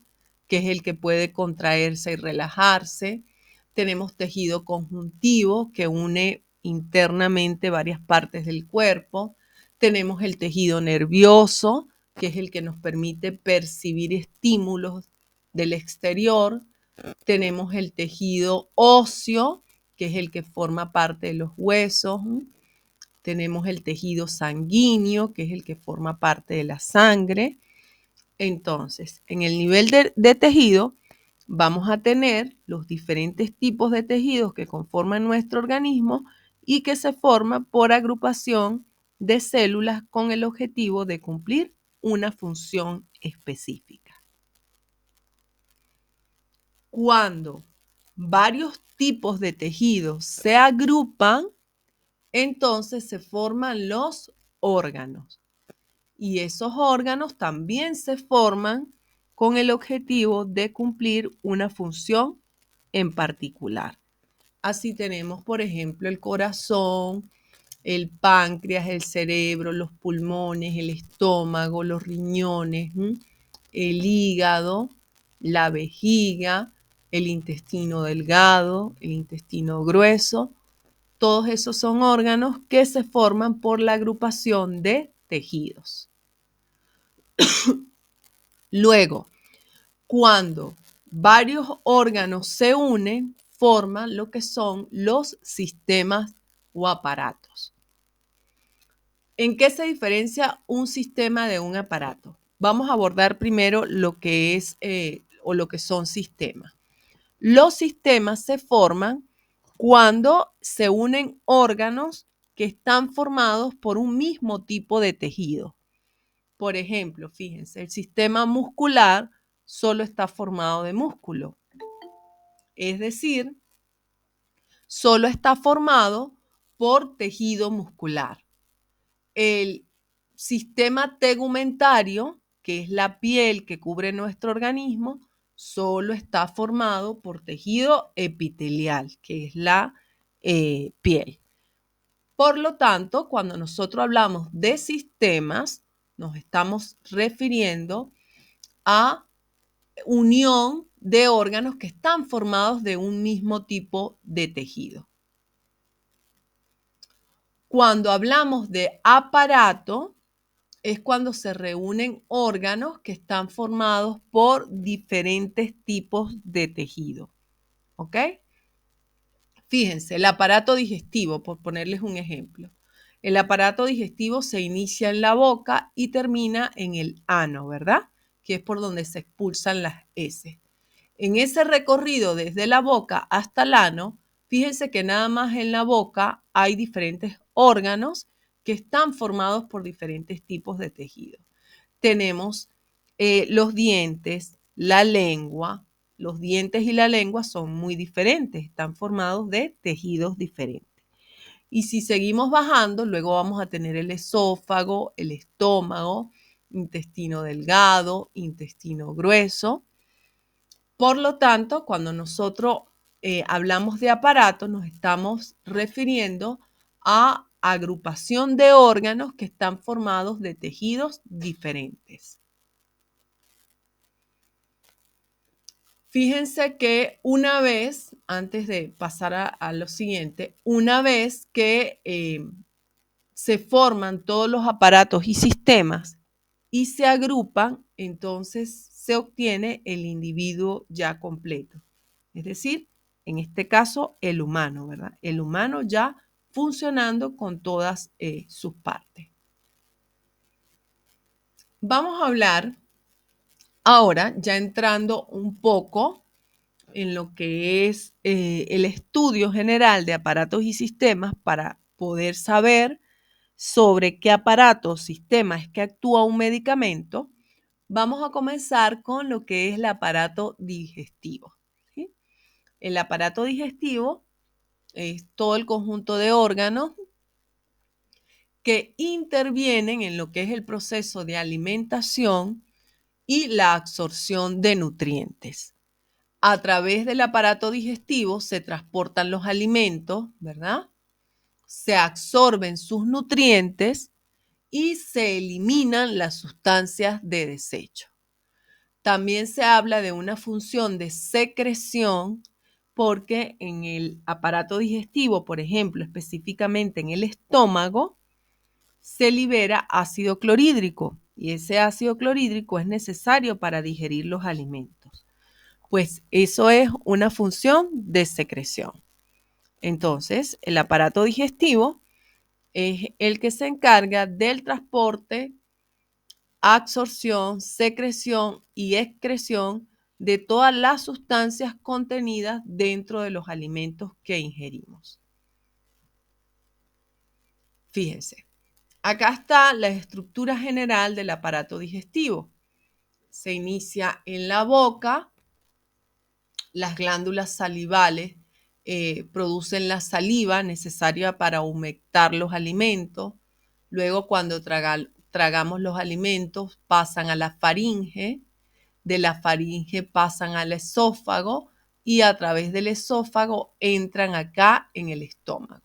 que es el que puede contraerse y relajarse. Tenemos tejido conjuntivo, que une internamente varias partes del cuerpo. Tenemos el tejido nervioso, que es el que nos permite percibir estímulos del exterior. Tenemos el tejido óseo, que es el que forma parte de los huesos. Tenemos el tejido sanguíneo, que es el que forma parte de la sangre. Entonces, en el nivel de tejido, vamos a tener los diferentes tipos de tejidos que conforman nuestro organismo y que se forman por agrupación de células con el objetivo de cumplir una función específica. Cuando varios tipos de tejidos se agrupan, entonces se forman los órganos. Y esos órganos también se forman con el objetivo de cumplir una función en particular. Así tenemos, por ejemplo, el corazón, el páncreas, el cerebro, los pulmones, el estómago, los riñones, el hígado, la vejiga, el intestino delgado, el intestino grueso. Todos esos son órganos que se forman por la agrupación de tejidos. Luego, cuando varios órganos se unen, forman lo que son los sistemas o aparatos. ¿En qué se diferencia un sistema de un aparato? Vamos a abordar primero lo que es o lo que son sistemas. Los sistemas se forman cuando se unen órganos que están formados por un mismo tipo de tejido. Por ejemplo, fíjense, el sistema muscular solo está formado de músculo. Es decir, solo está formado por tejido muscular. El sistema tegumentario, que es la piel que cubre nuestro organismo, solo está formado por tejido epitelial, que es la piel. Por lo tanto, cuando nosotros hablamos de sistemas, nos estamos refiriendo a unión de órganos que están formados de un mismo tipo de tejido. Cuando hablamos de aparato, es cuando se reúnen órganos que están formados por diferentes tipos de tejido. ¿Ok? Fíjense, el aparato digestivo, por ponerles un ejemplo. El aparato digestivo se inicia en la boca y termina en el ano, ¿verdad? Que es por donde se expulsan las heces. En ese recorrido desde la boca hasta el ano, fíjense que nada más en la boca hay diferentes órganos que están formados por diferentes tipos de tejido. Tenemos los dientes, la lengua. Los dientes y la lengua son muy diferentes, están formados de tejidos diferentes. Y si seguimos bajando, luego vamos a tener el esófago, el estómago, intestino delgado, intestino grueso. Por lo tanto, cuando nosotros hablamos de aparato, nos estamos refiriendo a agrupación de órganos que están formados de tejidos diferentes. Fíjense que una vez, antes de pasar a lo siguiente, una vez que se forman todos los aparatos y sistemas y se agrupan, entonces se obtiene el individuo ya completo. Es decir, en este caso, el humano, ¿verdad? El humano ya funcionando con todas sus partes. Vamos a hablar ahora, ya entrando un poco en lo que es el estudio general de aparatos y sistemas para poder saber sobre qué aparato o sistema es que actúa un medicamento, vamos a comenzar con lo que es el aparato digestivo. ¿Sí? El aparato digestivo es todo el conjunto de órganos que intervienen en lo que es el proceso de alimentación y la absorción de nutrientes. A través del aparato digestivo se transportan los alimentos, ¿verdad? Se absorben sus nutrientes y se eliminan las sustancias de desecho. También se habla de una función de secreción porque en el aparato digestivo, por ejemplo, específicamente en el estómago, se libera ácido clorhídrico y ese ácido clorhídrico es necesario para digerir los alimentos. Pues eso es una función de secreción. Entonces, el aparato digestivo es el que se encarga del transporte, absorción, secreción y excreción de todas las sustancias contenidas dentro de los alimentos que ingerimos. Fíjense, acá está la estructura general del aparato digestivo. Se inicia en la boca, las glándulas salivales producen la saliva necesaria para humectar los alimentos. Luego, cuando tragamos los alimentos, pasan a la faringe. De la faringe pasan al esófago y a través del esófago entran acá en el estómago.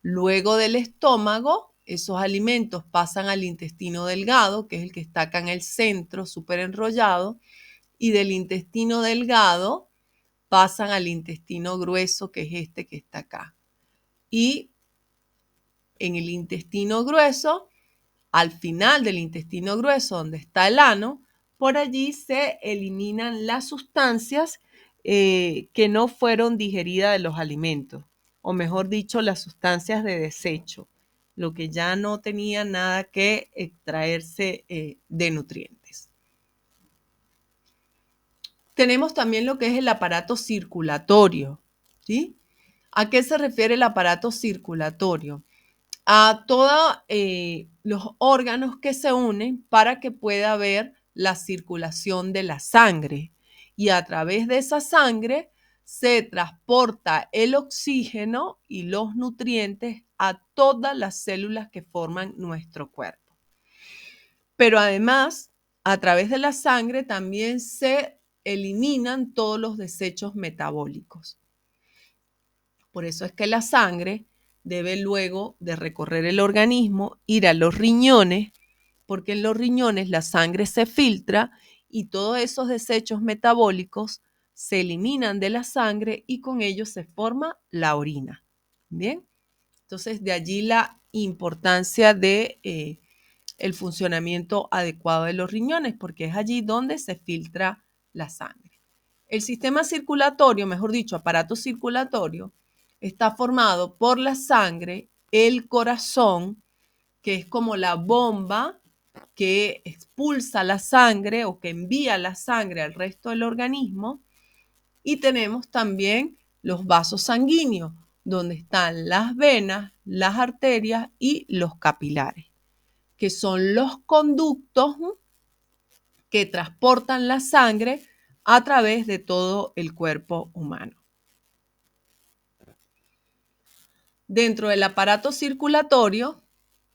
Luego del estómago, esos alimentos pasan al intestino delgado, que es el que está acá en el centro, súper enrollado, y del intestino delgado pasan al intestino grueso, que es este que está acá. Y en el intestino grueso, al final del intestino grueso, donde está el ano, por allí se eliminan las sustancias que no fueron digeridas de los alimentos, o mejor dicho, las sustancias de desecho, lo que ya no tenía nada que extraerse de nutrientes. Tenemos también lo que es el aparato circulatorio, ¿sí? ¿A qué se refiere el aparato circulatorio? A todos los órganos que se unen para que pueda haber la circulación de la sangre. Y a través de esa sangre se transporta el oxígeno y los nutrientes a todas las células que forman nuestro cuerpo. Pero además, a través de la sangre también se eliminan todos los desechos metabólicos. Por eso es que la sangre debe luego de recorrer el organismo ir a los riñones, porque en los riñones la sangre se filtra y todos esos desechos metabólicos se eliminan de la sangre y con ellos se forma la orina. Bien, entonces de allí la importancia de el funcionamiento adecuado de los riñones, porque es allí donde se filtra la sangre. El sistema circulatorio, mejor dicho, aparato circulatorio, está formado por la sangre, el corazón, que es como la bomba que expulsa la sangre o que envía la sangre al resto del organismo. Y tenemos también los vasos sanguíneos, donde están las venas, las arterias y los capilares, que son los conductos que transportan la sangre a través de todo el cuerpo humano. Dentro del aparato circulatorio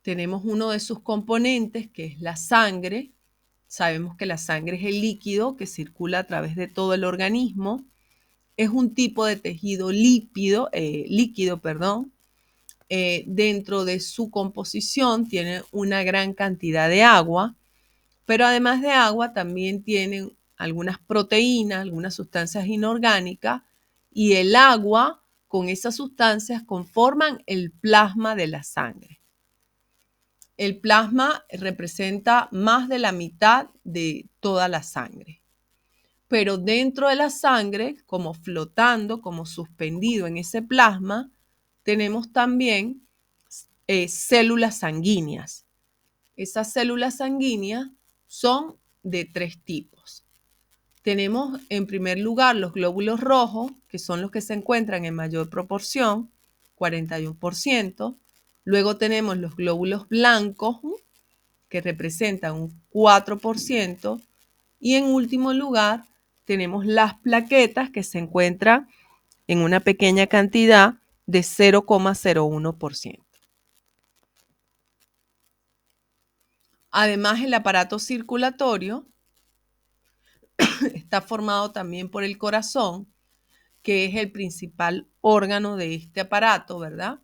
tenemos uno de sus componentes, que es la sangre. Sabemos que la sangre es el líquido que circula a través de todo el organismo. Es un tipo de tejido líquido. Dentro de su composición tiene una gran cantidad de agua, pero además de agua también tienen algunas proteínas, algunas sustancias inorgánicas, y el agua con esas sustancias conforman el plasma de la sangre. El plasma representa más de la mitad de toda la sangre. Pero dentro de la sangre, como flotando, como suspendido en ese plasma, tenemos también células sanguíneas. Esas células sanguíneas son de 3 tipos. Tenemos en primer lugar los glóbulos rojos, que son los que se encuentran en mayor proporción, 41%. Luego tenemos los glóbulos blancos, que representan un 4%. Y en último lugar, tenemos las plaquetas, que se encuentran en una pequeña cantidad de 0,01%. Además, el aparato circulatorio está formado también por el corazón, que es el principal órgano de este aparato, ¿verdad?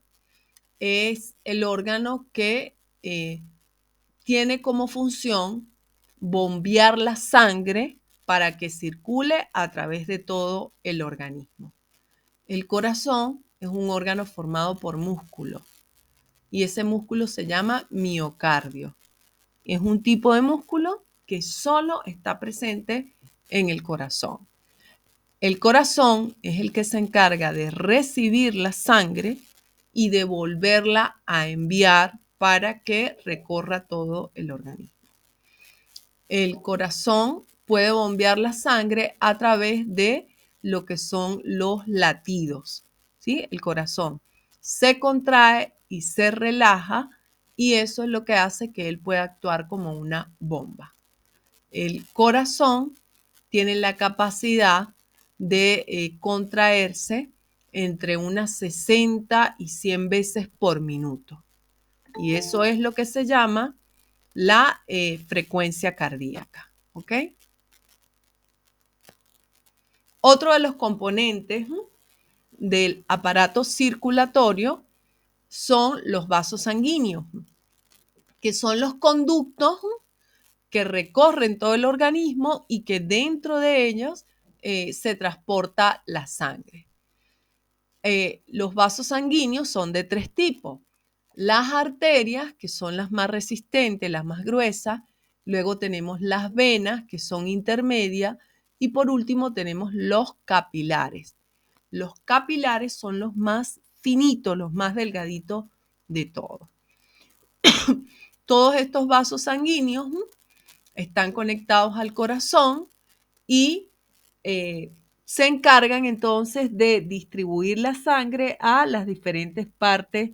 Es el órgano que tiene como función bombear la sangre para que circule a través de todo el organismo. El corazón es un órgano formado por músculo y ese músculo se llama miocardio. Es un tipo de músculo que solo está presente en el corazón. El corazón es el que se encarga de recibir la sangre y de volverla a enviar para que recorra todo el organismo. El corazón puede bombear la sangre a través de lo que son los latidos, ¿sí? El corazón se contrae y se relaja y eso es lo que hace que él pueda actuar como una bomba. El corazón tiene la capacidad de contraerse entre unas 60 y 100 veces por minuto. Y eso es lo que se llama la frecuencia cardíaca. ¿Ok? Otro de los componentes del aparato circulatorio son los vasos sanguíneos, que son los conductos que recorren todo el organismo y que dentro de ellos se transporta la sangre. Los vasos sanguíneos son de 3 tipos. Las arterias, que son las más resistentes, las más gruesas. Luego tenemos las venas, que son intermedias. Y por último tenemos los capilares. Los capilares son los más finitos, los más delgaditos de todos. Todos estos vasos sanguíneos están conectados al corazón y se encargan entonces de distribuir la sangre a las diferentes partes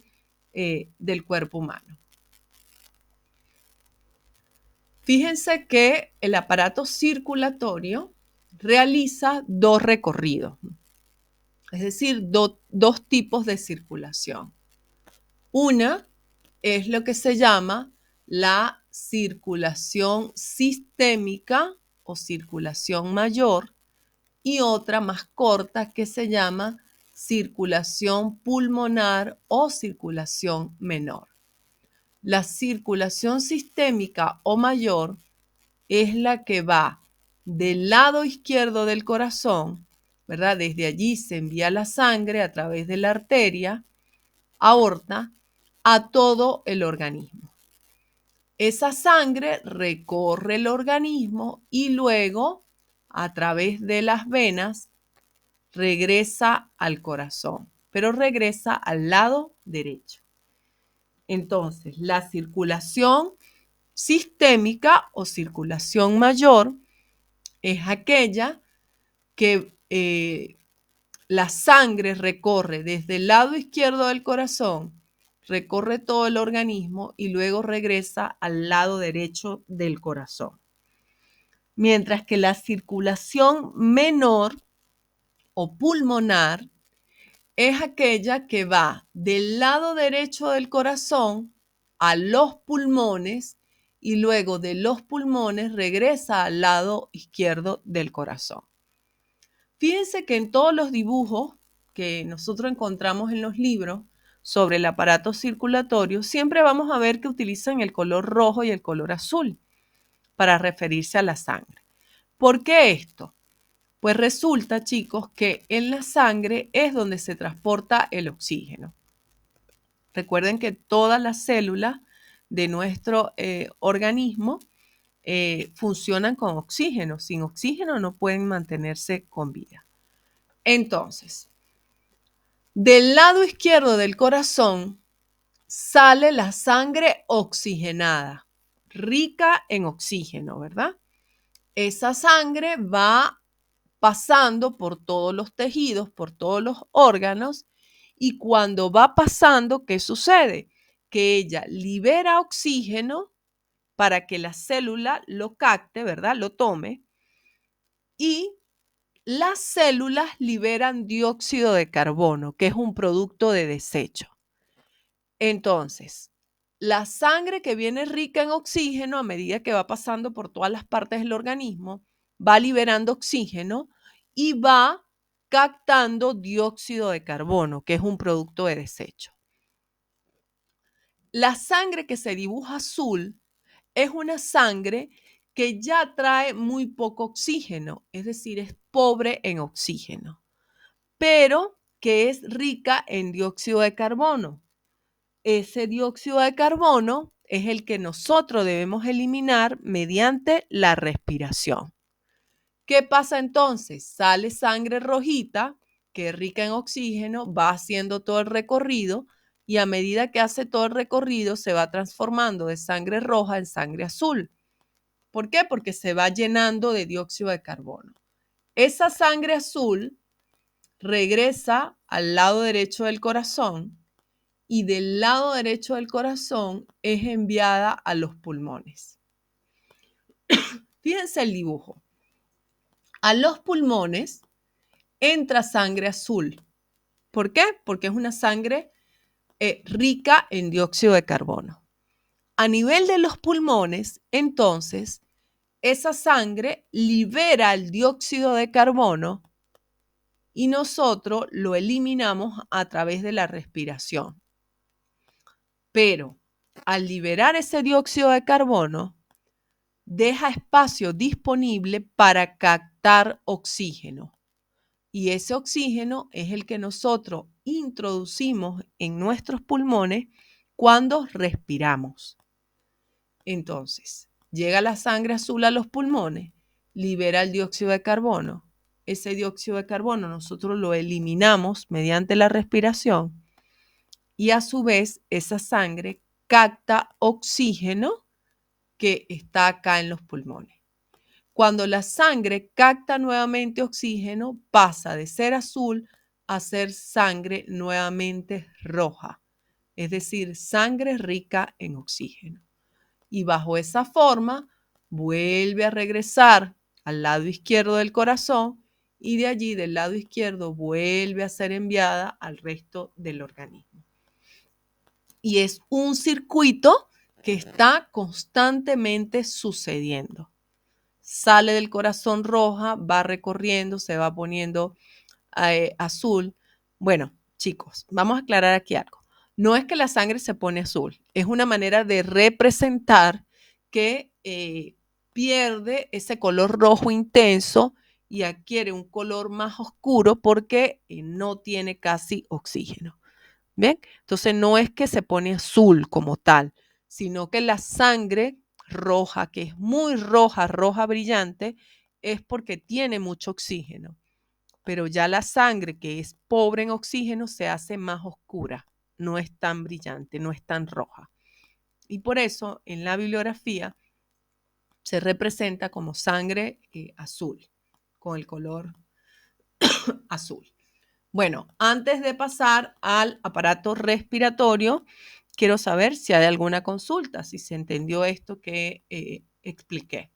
del cuerpo humano. Fíjense que el aparato circulatorio realiza 2 recorridos, es decir, dos tipos de circulación. Una es lo que se llama la circulación sistémica o circulación mayor, y otra más corta que se llama circulación pulmonar o circulación menor. La circulación sistémica o mayor es la que va del lado izquierdo del corazón, ¿verdad? Desde allí se envía la sangre a través de la arteria, aorta, a todo el organismo. Esa sangre recorre el organismo y luego, a través de las venas, regresa al corazón, pero regresa al lado derecho. Entonces, la circulación sistémica o circulación mayor es aquella que la sangre recorre desde el lado izquierdo del corazón, recorre todo el organismo y luego regresa al lado derecho del corazón. Mientras que la circulación menor o pulmonar es aquella que va del lado derecho del corazón a los pulmones y luego de los pulmones regresa al lado izquierdo del corazón. Fíjense que en todos los dibujos que nosotros encontramos en los libros sobre el aparato circulatorio, siempre vamos a ver que utilizan el color rojo y el color azul para referirse a la sangre. ¿Por qué esto? Pues resulta, chicos, que en la sangre es donde se transporta el oxígeno. Recuerden que todas las células de nuestro organismo funcionan con oxígeno. Sin oxígeno no pueden mantenerse con vida. Entonces, del lado izquierdo del corazón sale la sangre oxigenada, rica en oxígeno, ¿verdad? Esa sangre va pasando por todos los tejidos, por todos los órganos, y cuando va pasando, ¿qué sucede? Que ella libera oxígeno para que la célula lo capte, ¿verdad? Lo tome, y las células liberan dióxido de carbono, que es un producto de desecho. Entonces, la sangre que viene rica en oxígeno, a medida que va pasando por todas las partes del organismo, va liberando oxígeno y va captando dióxido de carbono, que es un producto de desecho. La sangre que se dibuja azul es una sangre que ya trae muy poco oxígeno, es decir, es pobre en oxígeno, pero que es rica en dióxido de carbono. Ese dióxido de carbono es el que nosotros debemos eliminar mediante la respiración. ¿Qué pasa entonces? Sale sangre rojita, que es rica en oxígeno, va haciendo todo el recorrido y a medida que hace todo el recorrido se va transformando de sangre roja en sangre azul. ¿Por qué? Porque se va llenando de dióxido de carbono. Esa sangre azul regresa al lado derecho del corazón y del lado derecho del corazón es enviada a los pulmones. Fíjense el dibujo. A los pulmones entra sangre azul. ¿Por qué? Porque es una sangre rica en dióxido de carbono. A nivel de los pulmones, entonces, esa sangre libera el dióxido de carbono y nosotros lo eliminamos a través de la respiración. Pero al liberar ese dióxido de carbono, deja espacio disponible para captar oxígeno. Y ese oxígeno es el que nosotros introducimos en nuestros pulmones cuando respiramos. Entonces, llega la sangre azul a los pulmones, libera el dióxido de carbono. Ese dióxido de carbono nosotros lo eliminamos mediante la respiración y a su vez esa sangre capta oxígeno que está acá en los pulmones. Cuando la sangre capta nuevamente oxígeno, pasa de ser azul a ser sangre nuevamente roja, es decir, sangre rica en oxígeno. Y bajo esa forma vuelve a regresar al lado izquierdo del corazón y de allí, del lado izquierdo, vuelve a ser enviada al resto del organismo. Y es un circuito que está constantemente sucediendo. Sale del corazón roja, va recorriendo, se va poniendo azul. Bueno, chicos, vamos a aclarar aquí algo. No es que la sangre se pone azul, es una manera de representar que pierde ese color rojo intenso y adquiere un color más oscuro porque no tiene casi oxígeno. ¿Bien? Entonces no es que se pone azul como tal, sino que la sangre roja, que es muy roja, roja brillante, es porque tiene mucho oxígeno. Pero ya la sangre que es pobre en oxígeno se hace más oscura, no es tan brillante, no es tan roja. Y por eso en la bibliografía se representa como sangre azul, con el color azul. Bueno, antes de pasar al aparato respiratorio, quiero saber si hay alguna consulta, si se entendió esto que expliqué.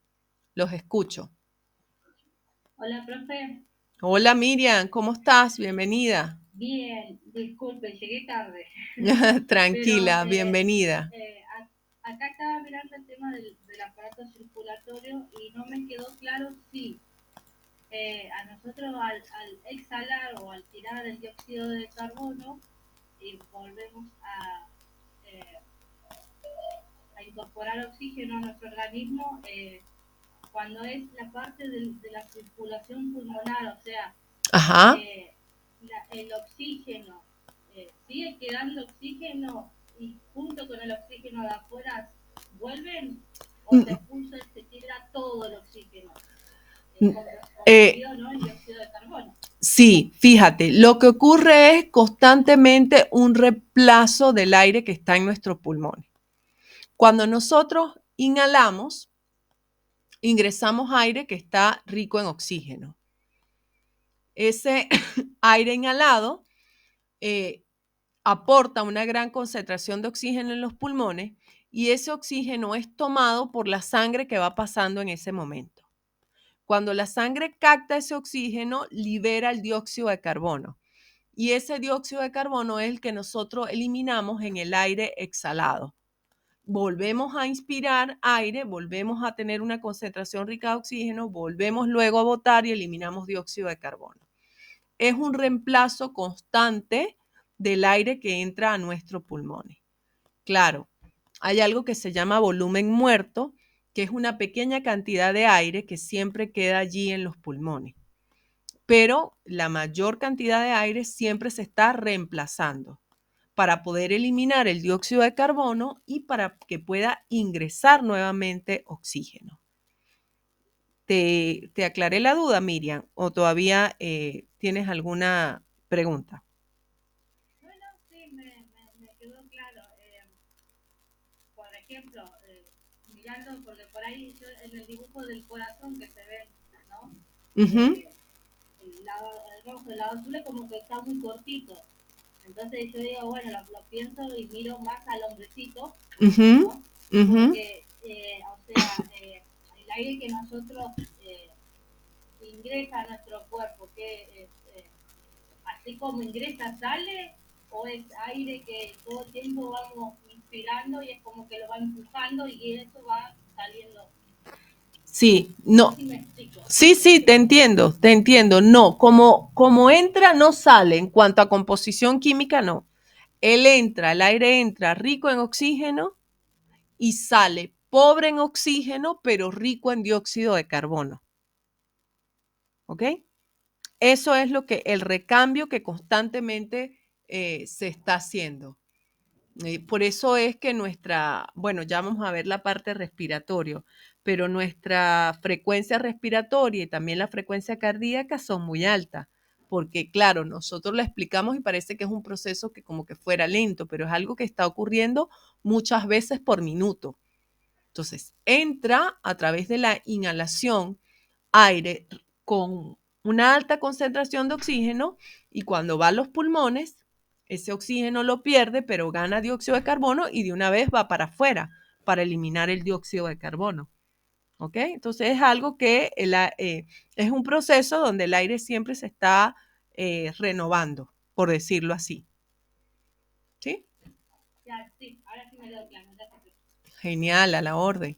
Los escucho. Hola, profe. Hola, Miriam, ¿cómo estás? Bienvenida. Bien, disculpe, llegué tarde. Tranquila, Pero, bienvenida. Acá estaba mirando el tema del aparato circulatorio y no me quedó claro si a nosotros al exhalar o al tirar el dióxido de carbono volvemos a incorporar oxígeno a nuestro organismo cuando es la parte de la circulación pulmonar, o sea, Ajá. El oxígeno, sigue quedando oxígeno y junto con el oxígeno de afuera vuelven o se tira todo el oxígeno. ¿No? El dióxido de carbono. Sí, fíjate, lo que ocurre es constantemente un reemplazo del aire que está en nuestros pulmones. Cuando nosotros inhalamos, ingresamos aire que está rico en oxígeno. Ese aire inhalado aporta una gran concentración de oxígeno en los pulmones y ese oxígeno es tomado por la sangre que va pasando en ese momento. Cuando la sangre capta ese oxígeno, libera el dióxido de carbono y ese dióxido de carbono es el que nosotros eliminamos en el aire exhalado. Volvemos a inspirar aire, volvemos a tener una concentración rica de oxígeno, volvemos luego a botar y eliminamos dióxido de carbono. Es un reemplazo constante del aire que entra a nuestros pulmones. Claro, hay algo que se llama volumen muerto, que es una pequeña cantidad de aire que siempre queda allí en los pulmones. Pero la mayor cantidad de aire siempre se está reemplazando para poder eliminar el dióxido de carbono y para que pueda ingresar nuevamente oxígeno. ¿Te aclaré la duda, Miriam? ¿O todavía tienes alguna pregunta? Bueno, sí, me quedó claro. Por ejemplo, mirando, porque por ahí yo, en el dibujo del corazón que se ve, ¿no? El lado rojo, el lado azul es como que está muy cortito. Entonces yo digo, bueno, lo pienso y miro más al hombrecito, ¿no? Porque, o sea, el aire que nosotros ingresa a nuestro cuerpo? ¿Qué es, así como ingresa, sale? ¿O es aire que todo el tiempo vamos inspirando y es como que lo va empujando y eso va saliendo? Sí, no. Sí me explico. Sí, te entiendo. No, como entra, no sale. En cuanto a composición química, no. El aire entra rico en oxígeno y sale pobre en oxígeno, pero rico en dióxido de carbono. ¿Ok? Eso es el recambio que constantemente se está haciendo. Por eso es que bueno, ya vamos a ver la parte respiratoria, pero nuestra frecuencia respiratoria y también la frecuencia cardíaca son muy altas, porque claro, nosotros lo explicamos y parece que es un proceso que como que fuera lento, pero es algo que está ocurriendo muchas veces por minuto. Entonces, entra a través de la inhalación aire con una alta concentración de oxígeno y cuando va a los pulmones, ese oxígeno lo pierde, pero gana dióxido de carbono y de una vez va para afuera para eliminar el dióxido de carbono. ¿Ok? Entonces es algo que es un proceso donde el aire siempre se está renovando, por decirlo así. ¿Sí? Ya, sí, ahora sí me quedó claro. Genial, a la orden.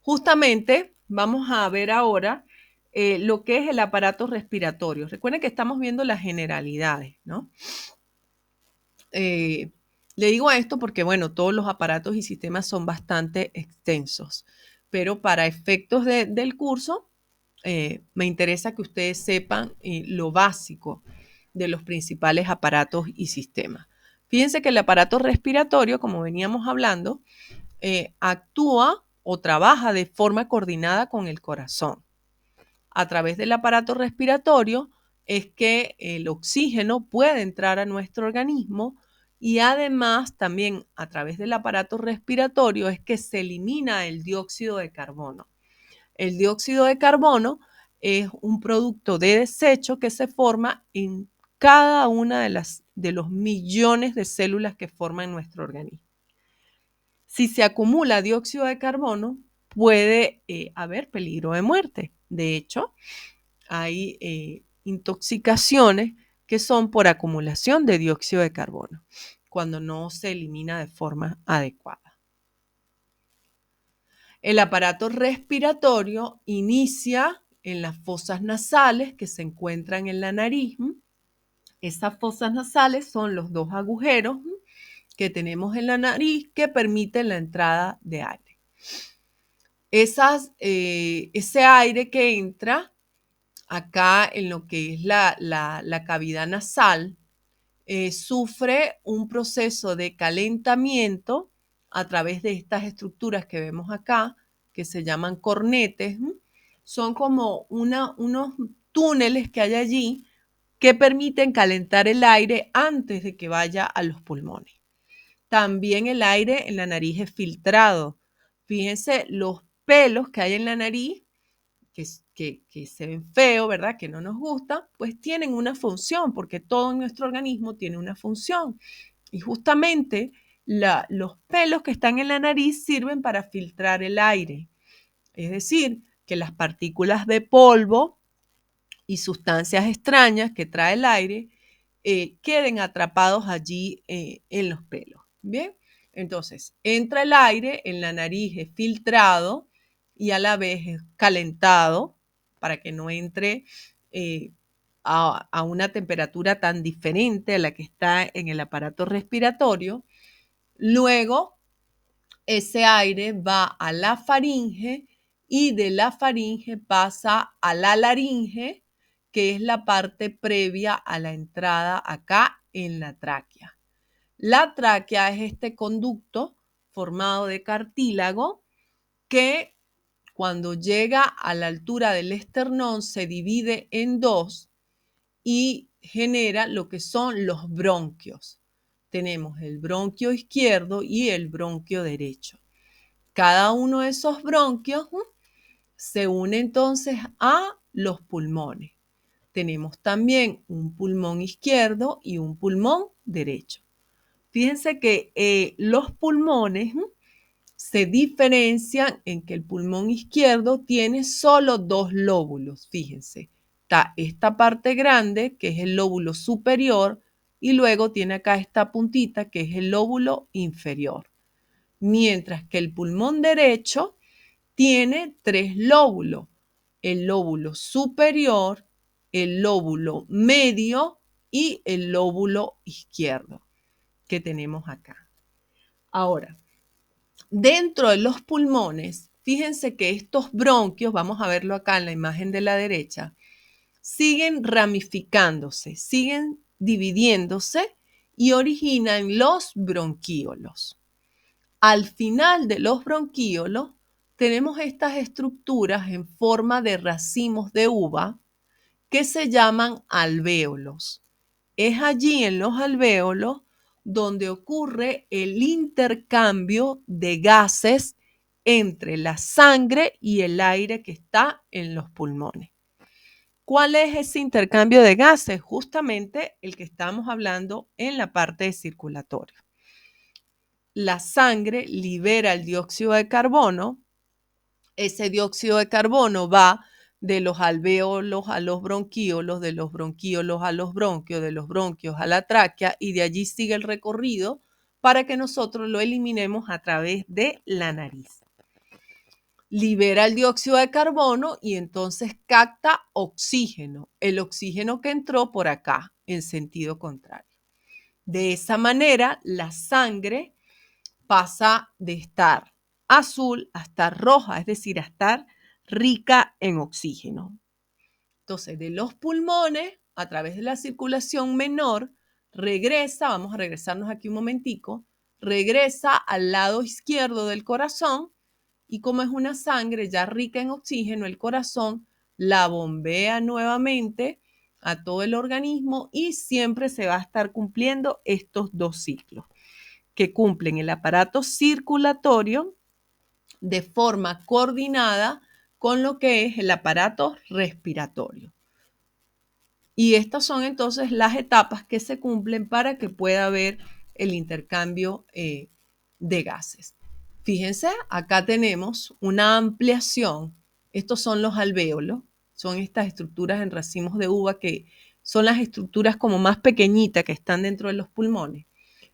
Justamente vamos a ver ahora lo que es el aparato respiratorio. Recuerden que estamos viendo las generalidades, ¿no? Le digo esto porque, bueno, todos los aparatos y sistemas son bastante extensos, pero para efectos del curso, me interesa que ustedes sepan lo básico de los principales aparatos y sistemas. Fíjense que el aparato respiratorio, como veníamos hablando, actúa o trabaja de forma coordinada con el corazón. A través del aparato respiratorio es que el oxígeno puede entrar a nuestro organismo y además también a través del aparato respiratorio es que se elimina el dióxido de carbono. El dióxido de carbono es un producto de desecho que se forma en cada una de los millones de células que forman nuestro organismo. Si se acumula dióxido de carbono, puede haber peligro de muerte. De hecho, hay intoxicaciones que son por acumulación de dióxido de carbono, cuando no se elimina de forma adecuada. El aparato respiratorio inicia en las fosas nasales que se encuentran en la nariz. Esas fosas nasales son los dos agujeros que tenemos en la nariz que permiten la entrada de aire. Ese aire que entra acá en lo que es la cavidad nasal sufre un proceso de calentamiento a través de estas estructuras que vemos acá, que se llaman cornetes. Son como unos túneles que hay allí que permiten calentar el aire antes de que vaya a los pulmones. También el aire en la nariz es filtrado. Fíjense los pelos que hay en la nariz, que se ven feos, ¿verdad? Que no nos gusta, pues tienen una función, porque todo en nuestro organismo tiene una función. Y justamente los pelos que están en la nariz sirven para filtrar el aire. Es decir, que las partículas de polvo y sustancias extrañas que trae el aire queden atrapados allí en los pelos. Bien, entonces entra el aire en la nariz, es filtrado y a la vez es calentado para que no entre a una temperatura tan diferente a la que está en el aparato respiratorio. Luego, ese aire va a la faringe y de la faringe pasa a la laringe, que es la parte previa a la entrada acá en la tráquea. La tráquea es este conducto formado de cartílago que cuando llega a la altura del esternón se divide en dos y genera lo que son los bronquios. Tenemos el bronquio izquierdo y el bronquio derecho. Cada uno de esos bronquios se une entonces a los pulmones. Tenemos también un pulmón izquierdo y un pulmón derecho. Fíjense que los pulmones se diferencian en que el pulmón izquierdo tiene solo 2 lóbulos. Fíjense, está esta parte grande, que es el lóbulo superior, y luego tiene acá esta puntita, que es el lóbulo inferior. Mientras que el pulmón derecho tiene 3 lóbulos. El lóbulo superior, el lóbulo medio y el lóbulo izquierdo que tenemos acá. Ahora, dentro de los pulmones, fíjense que estos bronquios, vamos a verlo acá en la imagen de la derecha, siguen ramificándose, siguen dividiéndose y originan los bronquíolos. Al final de los bronquíolos tenemos estas estructuras en forma de racimos de uva que se llaman alvéolos. Es allí en los alvéolos donde ocurre el intercambio de gases entre la sangre y el aire que está en los pulmones. ¿Cuál es ese intercambio de gases? Justamente el que estamos hablando en la parte circulatoria. La sangre libera el dióxido de carbono. Ese dióxido de carbono va de los alvéolos a los bronquíolos, de los bronquíolos a los bronquios, de los bronquios a la tráquea, y de allí sigue el recorrido para que nosotros lo eliminemos a través de la nariz. Libera el dióxido de carbono y entonces capta oxígeno, el oxígeno que entró por acá en sentido contrario. De esa manera, la sangre pasa de estar azul a estar roja, es decir, a estar rica en oxígeno. Entonces, de los pulmones, a través de la circulación menor, regresa, vamos a regresarnos aquí un momentico, regresa al lado izquierdo del corazón y como es una sangre ya rica en oxígeno, el corazón la bombea nuevamente a todo el organismo y siempre se va a estar cumpliendo estos 2 ciclos que cumplen el aparato circulatorio de forma coordinada con lo que es el aparato respiratorio. Y estas son entonces las etapas que se cumplen para que pueda haber el intercambio de gases. Fíjense, acá tenemos una ampliación. Estos son los alvéolos, son estas estructuras en racimos de uva que son las estructuras como más pequeñitas que están dentro de los pulmones.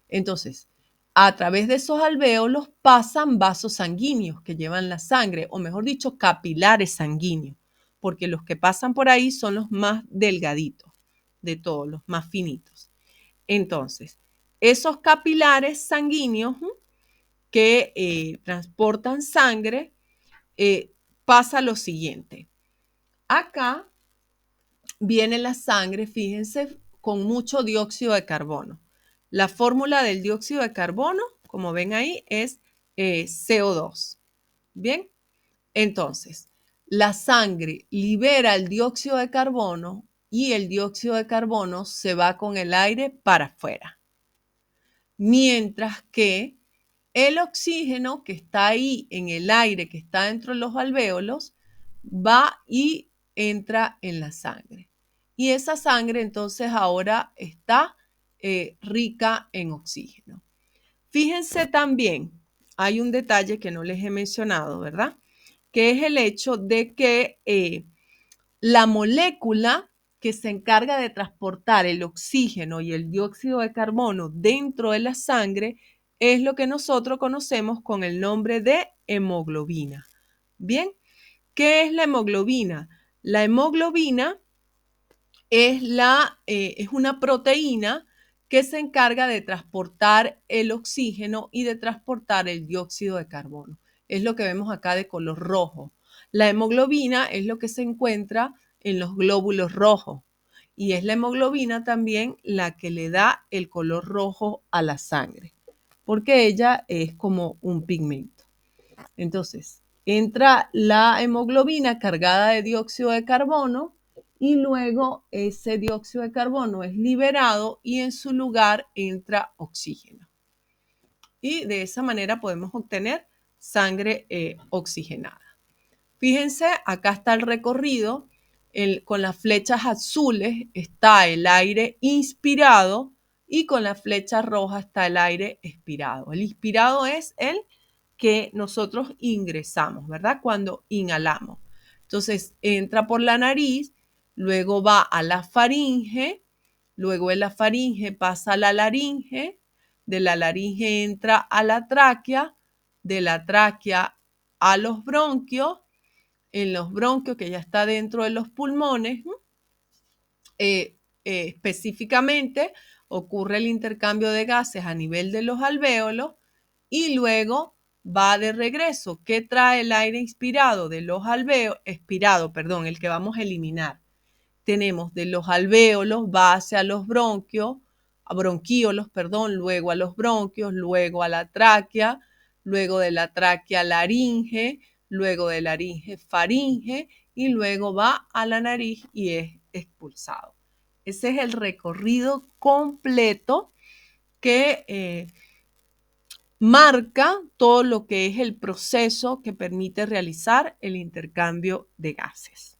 Entonces, a través de esos alvéolos pasan vasos sanguíneos que llevan la sangre, o mejor dicho, capilares sanguíneos, porque los que pasan por ahí son los más delgaditos de todos, los más finitos. Entonces, esos capilares sanguíneos que transportan sangre, pasa lo siguiente. Acá viene la sangre, fíjense, con mucho dióxido de carbono. La fórmula del dióxido de carbono, como ven ahí, es CO2. Bien, entonces, la sangre libera el dióxido de carbono y el dióxido de carbono se va con el aire para afuera. Mientras que el oxígeno que está ahí en el aire que está dentro de los alvéolos va y entra en la sangre. Y esa sangre entonces ahora está rica en oxígeno. Fíjense también, hay un detalle que no les he mencionado, ¿verdad? Que es el hecho de que la molécula que se encarga de transportar el oxígeno y el dióxido de carbono dentro de la sangre es lo que nosotros conocemos con el nombre de hemoglobina. Bien, ¿qué es la hemoglobina? La hemoglobina es una proteína que se encarga de transportar el oxígeno y de transportar el dióxido de carbono. Es lo que vemos acá de color rojo. La hemoglobina es lo que se encuentra en los glóbulos rojos y es la hemoglobina también la que le da el color rojo a la sangre, porque ella es como un pigmento. Entonces, entra la hemoglobina cargada de dióxido de carbono y luego ese dióxido de carbono es liberado y en su lugar entra oxígeno. Y de esa manera podemos obtener sangre oxigenada. Fíjense, acá está el recorrido. Con las flechas azules está el aire inspirado y con la flecha roja está el aire expirado. El inspirado es el que nosotros ingresamos, ¿verdad? Cuando inhalamos. Entonces, entra por la nariz, luego va a la faringe, luego de la faringe pasa a la laringe, de la laringe entra a la tráquea, de la tráquea a los bronquios, en los bronquios que ya está dentro de los pulmones, específicamente ocurre el intercambio de gases a nivel de los alvéolos y luego va de regreso. ¿Qué trae el aire inspirado de los alvéolos? El que vamos a eliminar. Tenemos de los alvéolos, va hacia los bronquíolos, luego a los bronquios, luego a la tráquea, luego de la tráquea laringe, luego de laringe faringe y luego va a la nariz y es expulsado. Ese es el recorrido completo que marca todo lo que es el proceso que permite realizar el intercambio de gases.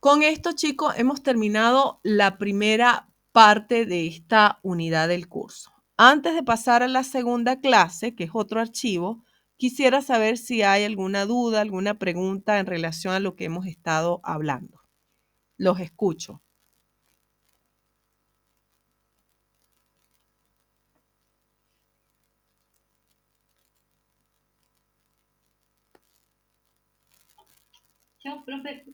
Con esto, chicos, hemos terminado la primera parte de esta unidad del curso. Antes de pasar a la segunda clase, que es otro archivo, quisiera saber si hay alguna duda, alguna pregunta en relación a lo que hemos estado hablando. Los escucho. Yo, profe.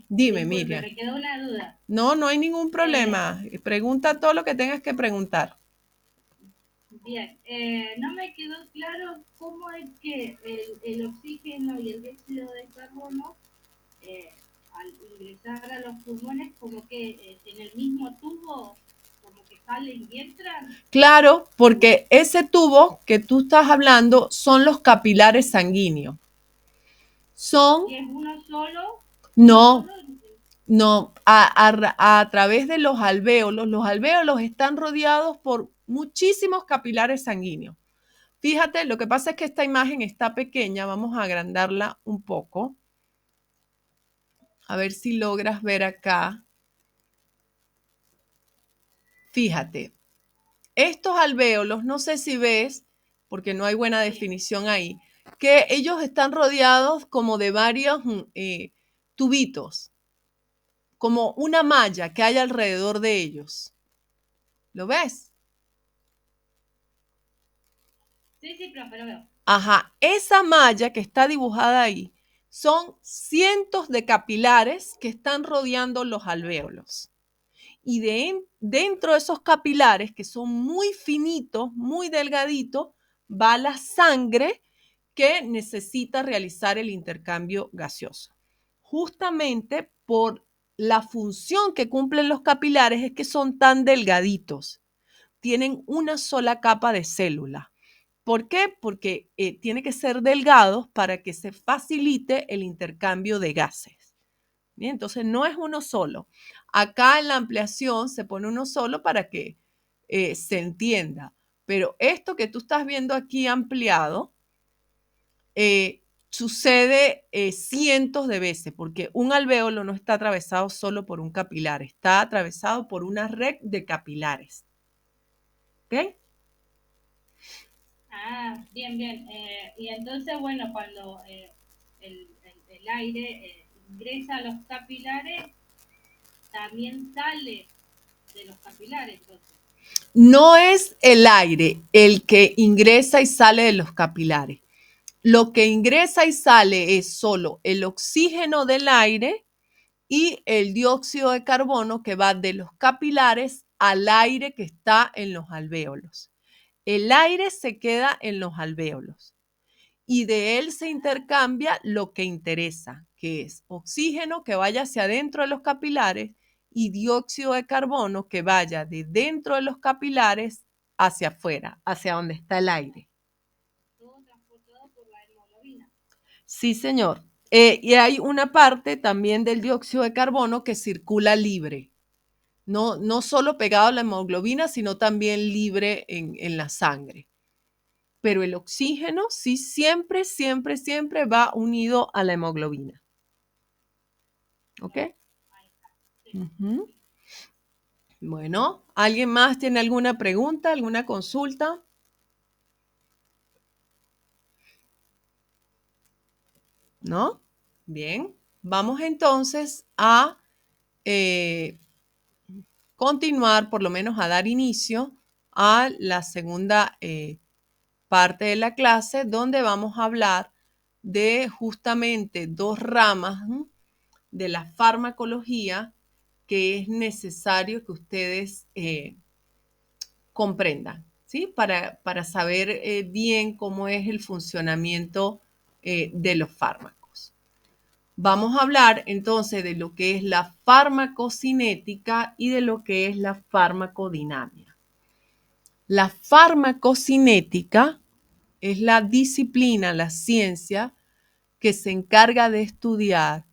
Dime, Disculpe, Miriam. me quedó una duda. No hay ningún problema. Pregunta todo lo que tengas que preguntar. Bien, no me quedó claro cómo es que el oxígeno y el dióxido de carbono, al ingresar a los pulmones, como que en el mismo tubo, como que salen y entran. Claro, porque ese tubo que tú estás hablando son los capilares sanguíneos. Son... ¿Y es uno solo? No, no, a través de los alvéolos están rodeados por muchísimos capilares sanguíneos. Fíjate, lo que pasa es que esta imagen está pequeña, vamos a agrandarla un poco. A ver si logras ver acá. Fíjate, estos alvéolos, no sé si ves, porque no hay buena definición ahí, que ellos están rodeados como de varios tubitos, como una malla que hay alrededor de ellos. ¿Lo ves? Sí, profe, lo veo. Ajá, esa malla que está dibujada ahí son cientos de capilares que están rodeando los alvéolos. Y dentro de esos capilares, que son muy finitos, muy delgaditos, va la sangre que necesita realizar el intercambio gaseoso. Justamente por la función que cumplen los capilares es que son tan delgaditos. Tienen una sola capa de célula. ¿Por qué? Porque tiene que ser delgados para que se facilite el intercambio de gases. Bien, entonces no es uno solo. Acá en la ampliación se pone uno solo para que se entienda. Pero esto que tú estás viendo aquí ampliado sucede cientos de veces, porque un alvéolo no está atravesado solo por un capilar, está atravesado por una red de capilares. ¿Ok? Ah, bien. Y entonces, bueno, cuando el aire ingresa a los capilares, también sale de los capilares. Entonces. No es el aire el que ingresa y sale de los capilares. Lo que ingresa y sale es solo el oxígeno del aire y el dióxido de carbono que va de los capilares al aire que está en los alvéolos. El aire se queda en los alvéolos y de él se intercambia lo que interesa, que es oxígeno que vaya hacia adentro de los capilares y dióxido de carbono que vaya de dentro de los capilares hacia afuera, hacia donde está el aire. Todo transportado por la hemoglobina. Sí, señor. Y hay una parte también del dióxido de carbono que circula libre. No solo pegado a la hemoglobina, sino también libre en la sangre. Pero el oxígeno sí siempre va unido a la hemoglobina. ¿Ok? Uh-huh. Bueno, ¿alguien más tiene alguna pregunta, alguna consulta? ¿no? Bien, vamos entonces a continuar, por lo menos a dar inicio a la segunda parte de la clase, donde vamos a hablar de justamente dos ramas de la farmacología que es necesario que ustedes comprendan, ¿sí? Para saber bien cómo es el funcionamiento de los fármacos. Vamos a hablar entonces de lo que es la farmacocinética y de lo que es la farmacodinamia. La farmacocinética es la disciplina, la ciencia que se encarga de estudiar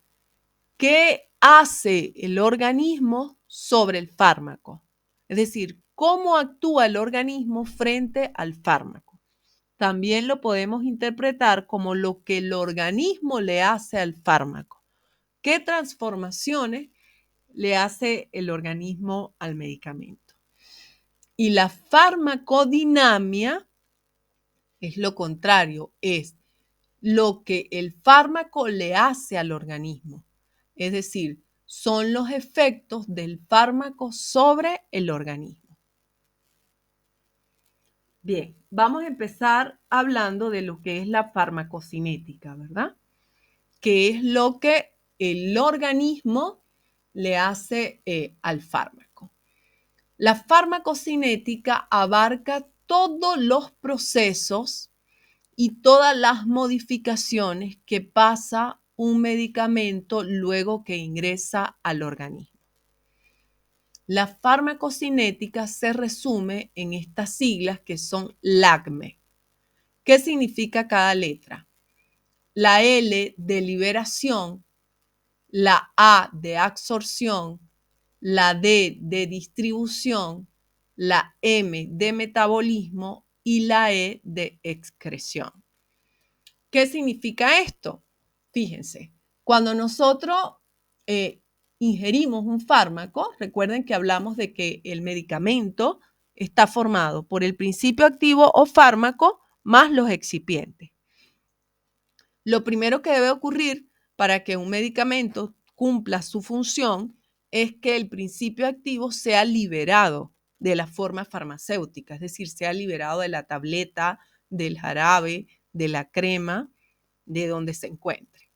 qué hace el organismo sobre el fármaco. Es decir, cómo actúa el organismo frente al fármaco. También lo podemos interpretar como lo que el organismo le hace al fármaco. ¿Qué transformaciones le hace el organismo al medicamento? Y la farmacodinamia es lo contrario, es lo que el fármaco le hace al organismo. Es decir, son los efectos del fármaco sobre el organismo. Bien, vamos a empezar hablando de lo que es la farmacocinética, ¿verdad? Que es lo que el organismo le hace al fármaco. La farmacocinética abarca todos los procesos y todas las modificaciones que pasa un medicamento luego que ingresa al organismo. La farmacocinética se resume en estas siglas que son LACME. ¿Qué significa cada letra? La L de liberación, la A de absorción, la D de distribución, la M de metabolismo y la E de excreción. ¿Qué significa esto? Fíjense, cuando nosotros ingerimos un fármaco, recuerden que hablamos de que el medicamento está formado por el principio activo o fármaco más los excipientes. Lo primero que debe ocurrir para que un medicamento cumpla su función es que el principio activo sea liberado de la forma farmacéutica, es decir, sea liberado de la tableta, del jarabe, de la crema, de donde se encuentre.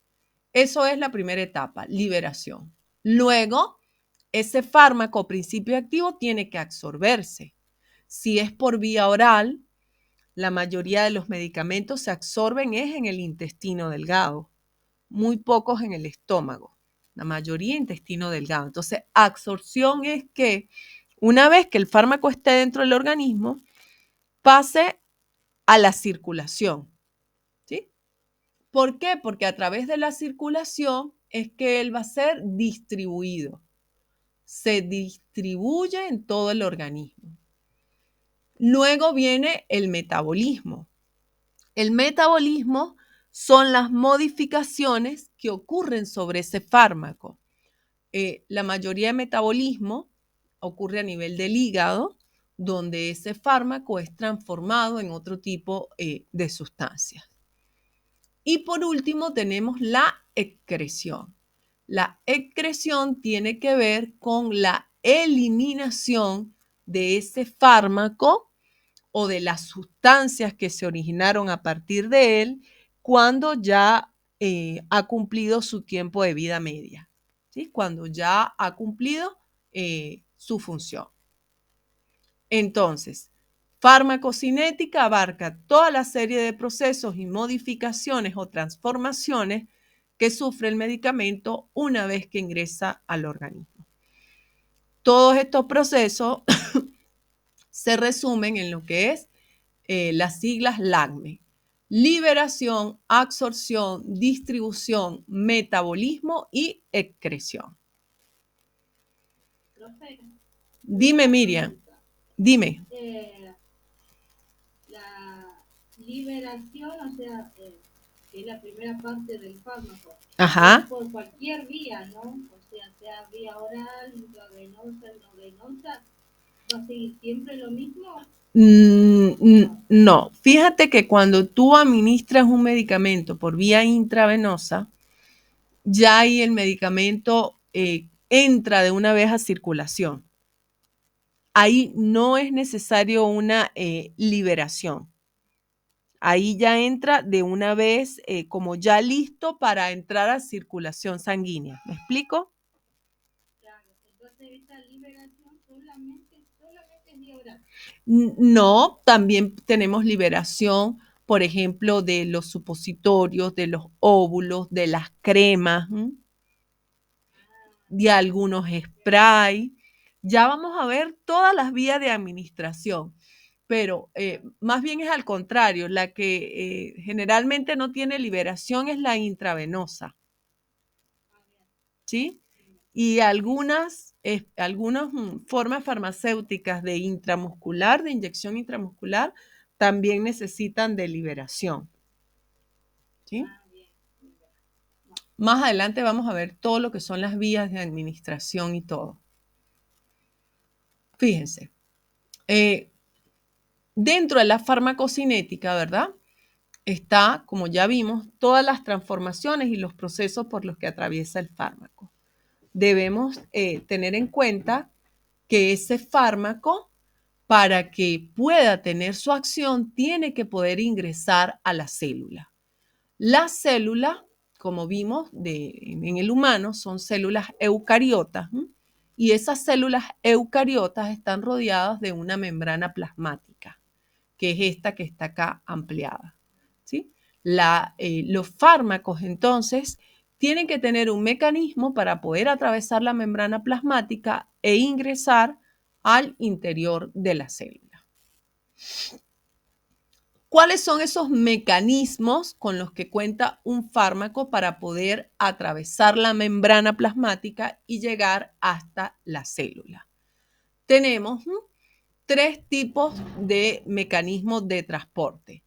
Eso es la primera etapa, liberación. Luego, ese fármaco principio activo tiene que absorberse. Si es por vía oral, la mayoría de los medicamentos se absorben es en el intestino delgado, muy pocos en el estómago, la mayoría intestino delgado. Entonces, absorción es que una vez que el fármaco esté dentro del organismo, pase a la circulación. ¿Sí? ¿Por qué? Porque a través de la circulación es que él va a ser distribuido. Se distribuye en todo el organismo. Luego viene el metabolismo. El metabolismo son las modificaciones que ocurren sobre ese fármaco. La mayoría de metabolismo ocurre a nivel del hígado, donde ese fármaco es transformado en otro tipo de sustancias. Y por último tenemos la excreción. La excreción tiene que ver con la eliminación de ese fármaco o de las sustancias que se originaron a partir de él cuando ya ha cumplido su tiempo de vida media, ¿sí? Cuando ya ha cumplido su función. Entonces, farmacocinética abarca toda la serie de procesos y modificaciones o transformaciones que sufre el medicamento una vez que ingresa al organismo. Todos estos procesos se resumen en lo que es las siglas LACME: liberación, absorción, distribución, metabolismo y excreción. Profe, Dime, Miriam, dime. La liberación, o sea, que es la primera parte del fármaco, Ajá. es por cualquier vía, ¿no? O sea vía oral, intravenosa, no venosa, ¿Va a seguir siempre lo mismo? No, fíjate que cuando tú administras un medicamento por vía intravenosa, ya ahí el medicamento entra de una vez a circulación. Ahí no es necesario una liberación. Ahí ya entra de una vez como ya listo para entrar a circulación sanguínea. ¿Me explico? Claro, entonces esta liberación solamente es vía oral. No, también tenemos liberación, por ejemplo, de los supositorios, de los óvulos, de las cremas, de algunos spray. Ya vamos a ver todas las vías de administración, pero más bien es al contrario, la que generalmente no tiene liberación es la intravenosa, ¿sí? Y algunas formas farmacéuticas de intramuscular, de inyección intramuscular, también necesitan de liberación, ¿sí? Más adelante vamos a ver todo lo que son las vías de administración y todo. Fíjense, dentro de la farmacocinética, ¿verdad? Está, como ya vimos, todas las transformaciones y los procesos por los que atraviesa el fármaco. Debemos tener en cuenta que ese fármaco, para que pueda tener su acción, tiene que poder ingresar a la célula. La célula, como vimos en el humano, son células eucariotas, y esas células eucariotas están rodeadas de una membrana plasmática, que es esta que está acá ampliada, ¿sí? Los fármacos, entonces, tienen que tener un mecanismo para poder atravesar la membrana plasmática e ingresar al interior de la célula. ¿Cuáles son esos mecanismos con los que cuenta un fármaco para poder atravesar la membrana plasmática y llegar hasta la célula? Tenemos tres tipos de mecanismos de transporte.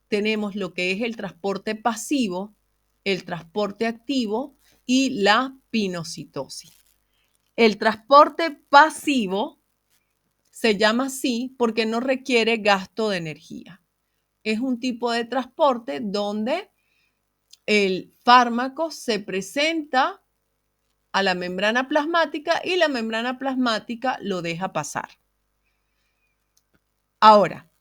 Tenemos lo que es el transporte pasivo, el transporte activo y la pinocitosis. El transporte pasivo se llama así porque no requiere gasto de energía. Es un tipo de transporte donde el fármaco se presenta a la membrana plasmática y la membrana plasmática lo deja pasar. Ahora,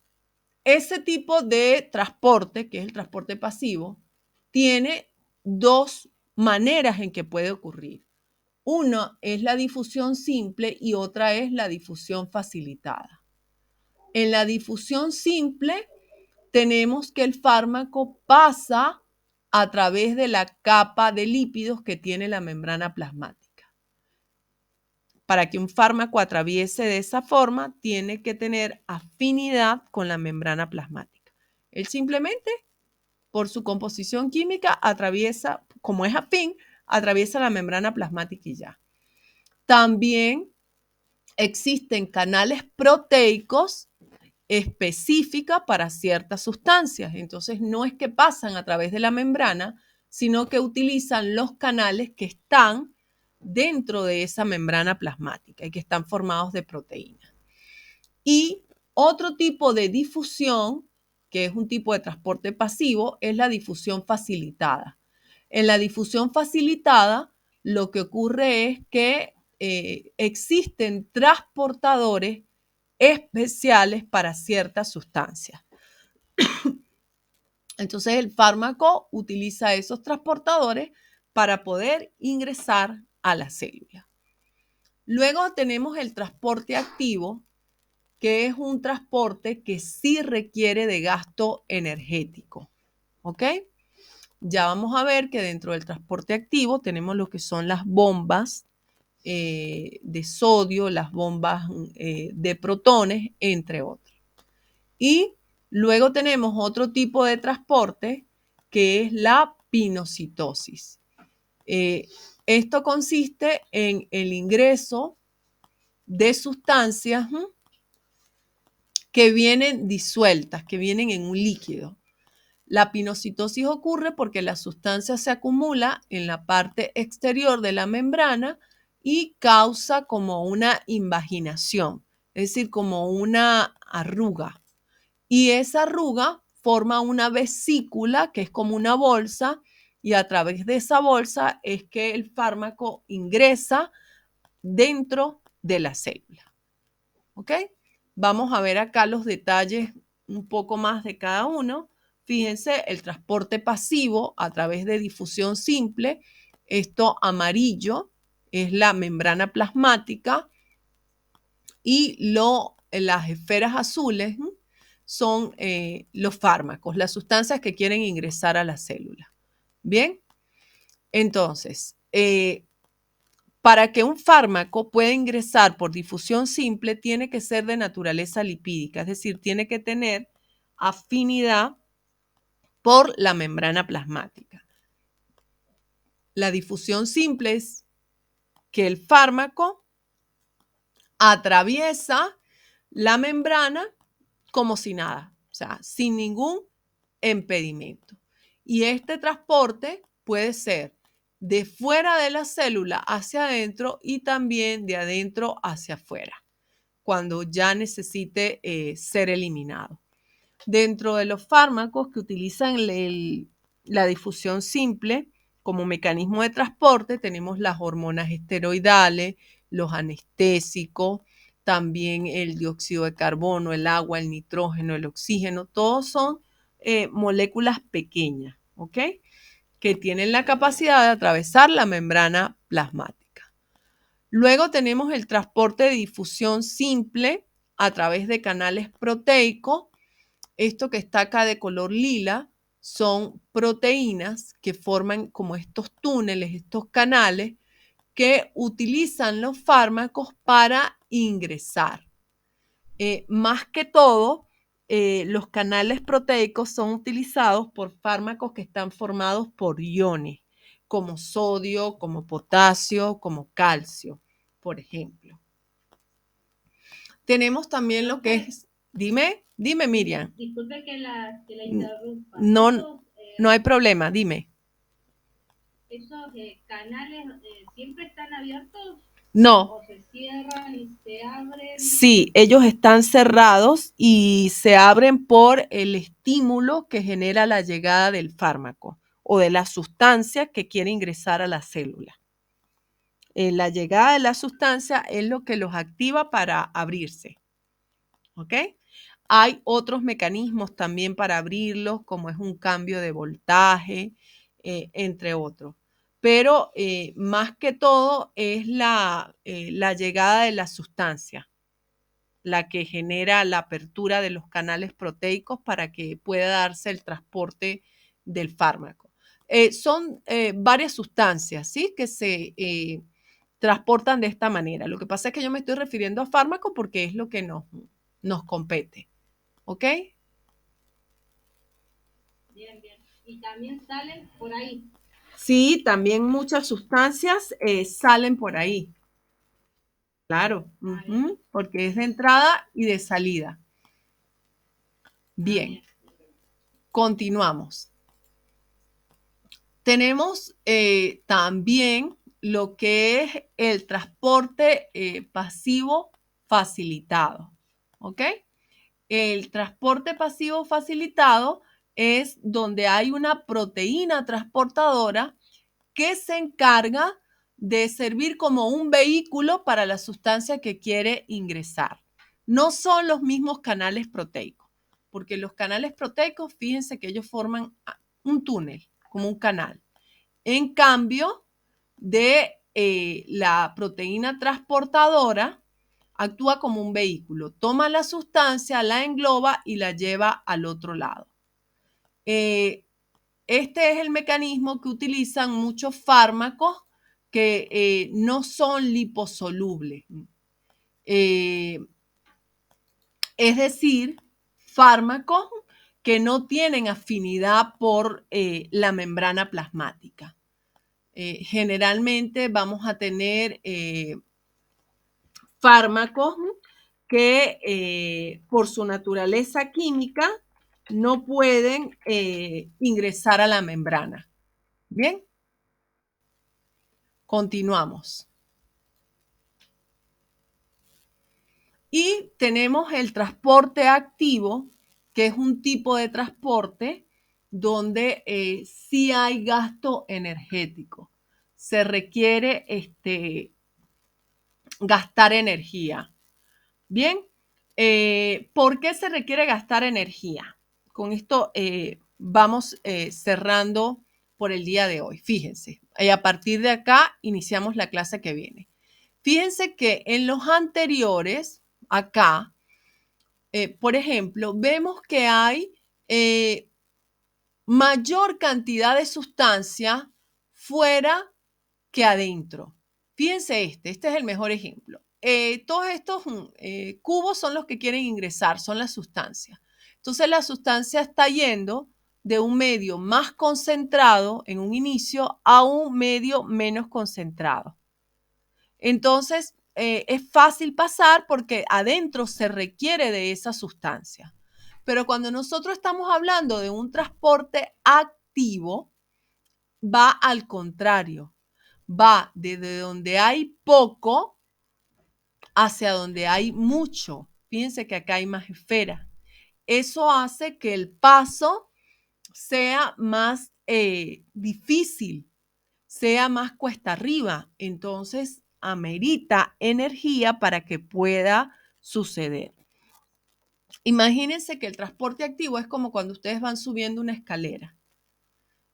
ese tipo de transporte, que es el transporte pasivo, tiene dos maneras en que puede ocurrir. Una es la difusión simple y otra es la difusión facilitada. En la difusión simple tenemos que el fármaco pasa a través de la capa de lípidos que tiene la membrana plasmática. Para que un fármaco atraviese de esa forma, tiene que tener afinidad con la membrana plasmática. Él simplemente, por su composición química, atraviesa, como es afín, atraviesa la membrana plasmática y ya. También existen canales proteicos específica para ciertas sustancias. Entonces, no es que pasan a través de la membrana, sino que utilizan los canales que están dentro de esa membrana plasmática y que están formados de proteínas. Y otro tipo de difusión, que es un tipo de transporte pasivo, es la difusión facilitada. En la difusión facilitada, lo que ocurre es que existen transportadores especiales para ciertas sustancias. Entonces el fármaco utiliza esos transportadores para poder ingresar a la célula. Luego tenemos el transporte activo, que es un transporte que sí requiere de gasto energético. ¿Ok? Ya vamos a ver que dentro del transporte activo tenemos lo que son las bombas de sodio, las bombas de protones, entre otros. Y luego tenemos otro tipo de transporte que es la pinocitosis. Esto consiste en el ingreso de sustancias que vienen disueltas, que vienen en un líquido. La pinocitosis ocurre porque la sustancia se acumula en la parte exterior de la membrana y causa como una invaginación. es decir, como una arruga. Y esa arruga forma una vesícula que es como una bolsa y a través de esa bolsa es que el fármaco ingresa dentro de la célula. ¿Ok? Vamos a ver acá los detalles un poco más de cada uno. Fíjense, el transporte pasivo a través de difusión simple. Esto amarillo es la membrana plasmática y las esferas azules son los fármacos, las sustancias que quieren ingresar a la célula. Bien, entonces, para que un fármaco pueda ingresar por difusión simple, tiene que ser de naturaleza lipídica, es decir, tiene que tener afinidad por la membrana plasmática. La difusión simple es que el fármaco atraviesa la membrana como si nada, o sea, sin ningún impedimento. Y este transporte puede ser de fuera de la célula hacia adentro y también de adentro hacia afuera, cuando ya necesite ser eliminado. Dentro de los fármacos que utilizan la difusión simple como mecanismo de transporte, tenemos las hormonas esteroidales, los anestésicos, también el dióxido de carbono, el agua, el nitrógeno, el oxígeno, todos son moléculas pequeñas, ¿ok? Que tienen la capacidad de atravesar la membrana plasmática. Luego tenemos el transporte de difusión simple a través de canales proteicos. Esto que está acá de color lila son proteínas que forman como estos túneles, estos canales que utilizan los fármacos para ingresar. Más que todo, los canales proteicos son utilizados por fármacos que están formados por iones, como sodio, como potasio, como calcio, por ejemplo. Tenemos también lo que es, dime Miriam. Disculpe que la interrumpa. No, no hay problema, dime. ¿Esos canales siempre están abiertos? No. ¿O se cierran y se abren? Sí, ellos están cerrados y se abren por el estímulo que genera la llegada del fármaco o de la sustancia que quiere ingresar a la célula. La llegada de la sustancia es lo que los activa para abrirse. ¿Ok? Hay otros mecanismos también para abrirlos, como es un cambio de voltaje, entre otros. Pero más que todo es la llegada de la sustancia la que genera la apertura de los canales proteicos para que pueda darse el transporte del fármaco. Son varias sustancias, ¿sí? Que se transportan de esta manera. Lo que pasa es que yo me estoy refiriendo a fármaco porque es lo que nos compete. ¿Ok? Bien, bien. Y también salen por ahí. Sí, también muchas sustancias salen por ahí. Claro, porque es de entrada y de salida. Bien, continuamos. Tenemos también lo que es el transporte pasivo facilitado. ¿Ok? El transporte pasivo facilitado es donde hay una proteína transportadora que se encarga de servir como un vehículo para la sustancia que quiere ingresar. No son los mismos canales proteicos, porque los canales proteicos, fíjense que ellos forman un túnel, como un canal. En cambio, la proteína transportadora actúa como un vehículo. Toma la sustancia, la engloba y la lleva al otro lado. Este es el mecanismo que utilizan muchos fármacos que no son liposolubles. Es decir, fármacos que no tienen afinidad por la membrana plasmática. Generalmente vamos a tener fármacos que por su naturaleza química no pueden ingresar a la membrana. Bien, continuamos. Y tenemos el transporte activo, que es un tipo de transporte donde sí hay gasto energético. Se requiere gastar energía. Bien, ¿por qué se requiere gastar energía? Con esto vamos cerrando por el día de hoy. Fíjense, a partir de acá iniciamos la clase que viene. Fíjense que en los anteriores, acá, por ejemplo, vemos que hay mayor cantidad de sustancia fuera que adentro. Fíjense este es el mejor ejemplo. Todos estos cubos son los que quieren ingresar, son las sustancias. Entonces la sustancia está yendo de un medio más concentrado en un inicio a un medio menos concentrado. Entonces es fácil pasar porque adentro se requiere de esa sustancia. Pero cuando nosotros estamos hablando de un transporte activo, va al contrario. Va desde donde hay poco hacia donde hay mucho. Fíjense que acá hay más esferas. Eso hace que el paso sea más difícil, sea más cuesta arriba. Entonces, amerita energía para que pueda suceder. Imagínense que el transporte activo es como cuando ustedes van subiendo una escalera.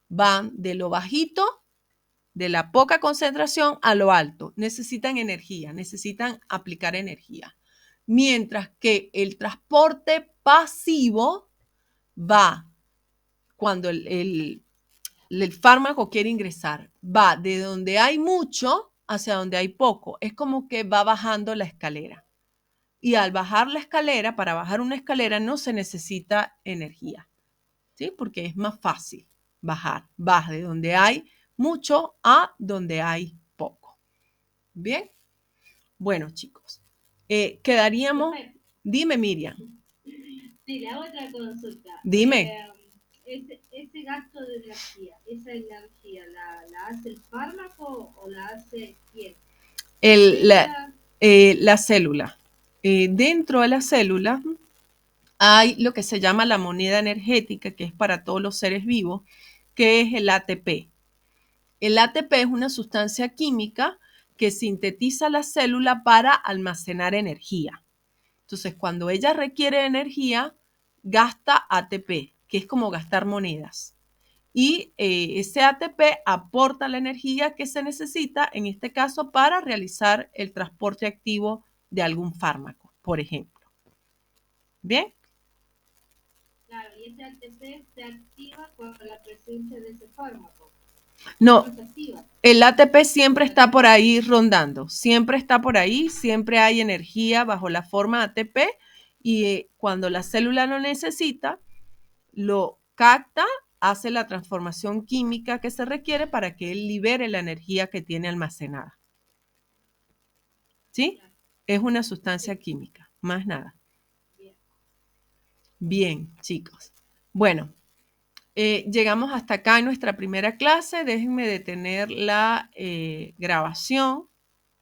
Van de lo bajito, de la poca concentración a lo alto. Necesitan energía, necesitan aplicar energía. Mientras que el transporte pasivo va cuando el fármaco quiere ingresar, va de donde hay mucho hacia donde hay poco. Es como que va bajando la escalera. Y al bajar la escalera, para bajar una escalera no se necesita energía, ¿sí? Porque es más fácil bajar. Vas de donde hay mucho a donde hay poco. ¿Bien? Bueno, chicos, quedaríamos... Dime, Miriam. Sí, la otra consulta. Dime. Ese gasto de energía, esa energía, ¿la hace el fármaco o la hace quién? La célula. Dentro de la célula hay lo que se llama la moneda energética, que es para todos los seres vivos, que es el ATP. El ATP es una sustancia química que sintetiza la célula para almacenar energía. Entonces, cuando ella requiere energía, gasta ATP, que es como gastar monedas. Y ese ATP aporta la energía que se necesita, en este caso, para realizar el transporte activo de algún fármaco, por ejemplo. ¿Bien? Claro, y ese ATP se activa con la presencia de ese fármaco. No, el ATP siempre está por ahí rondando, siempre está por ahí, siempre hay energía bajo la forma ATP y cuando la célula lo necesita, lo capta, hace la transformación química que se requiere para que él libere la energía que tiene almacenada. ¿Sí? Es una sustancia química, más nada. Bien, chicos. Bueno, llegamos hasta acá en nuestra primera clase. Déjenme detener la grabación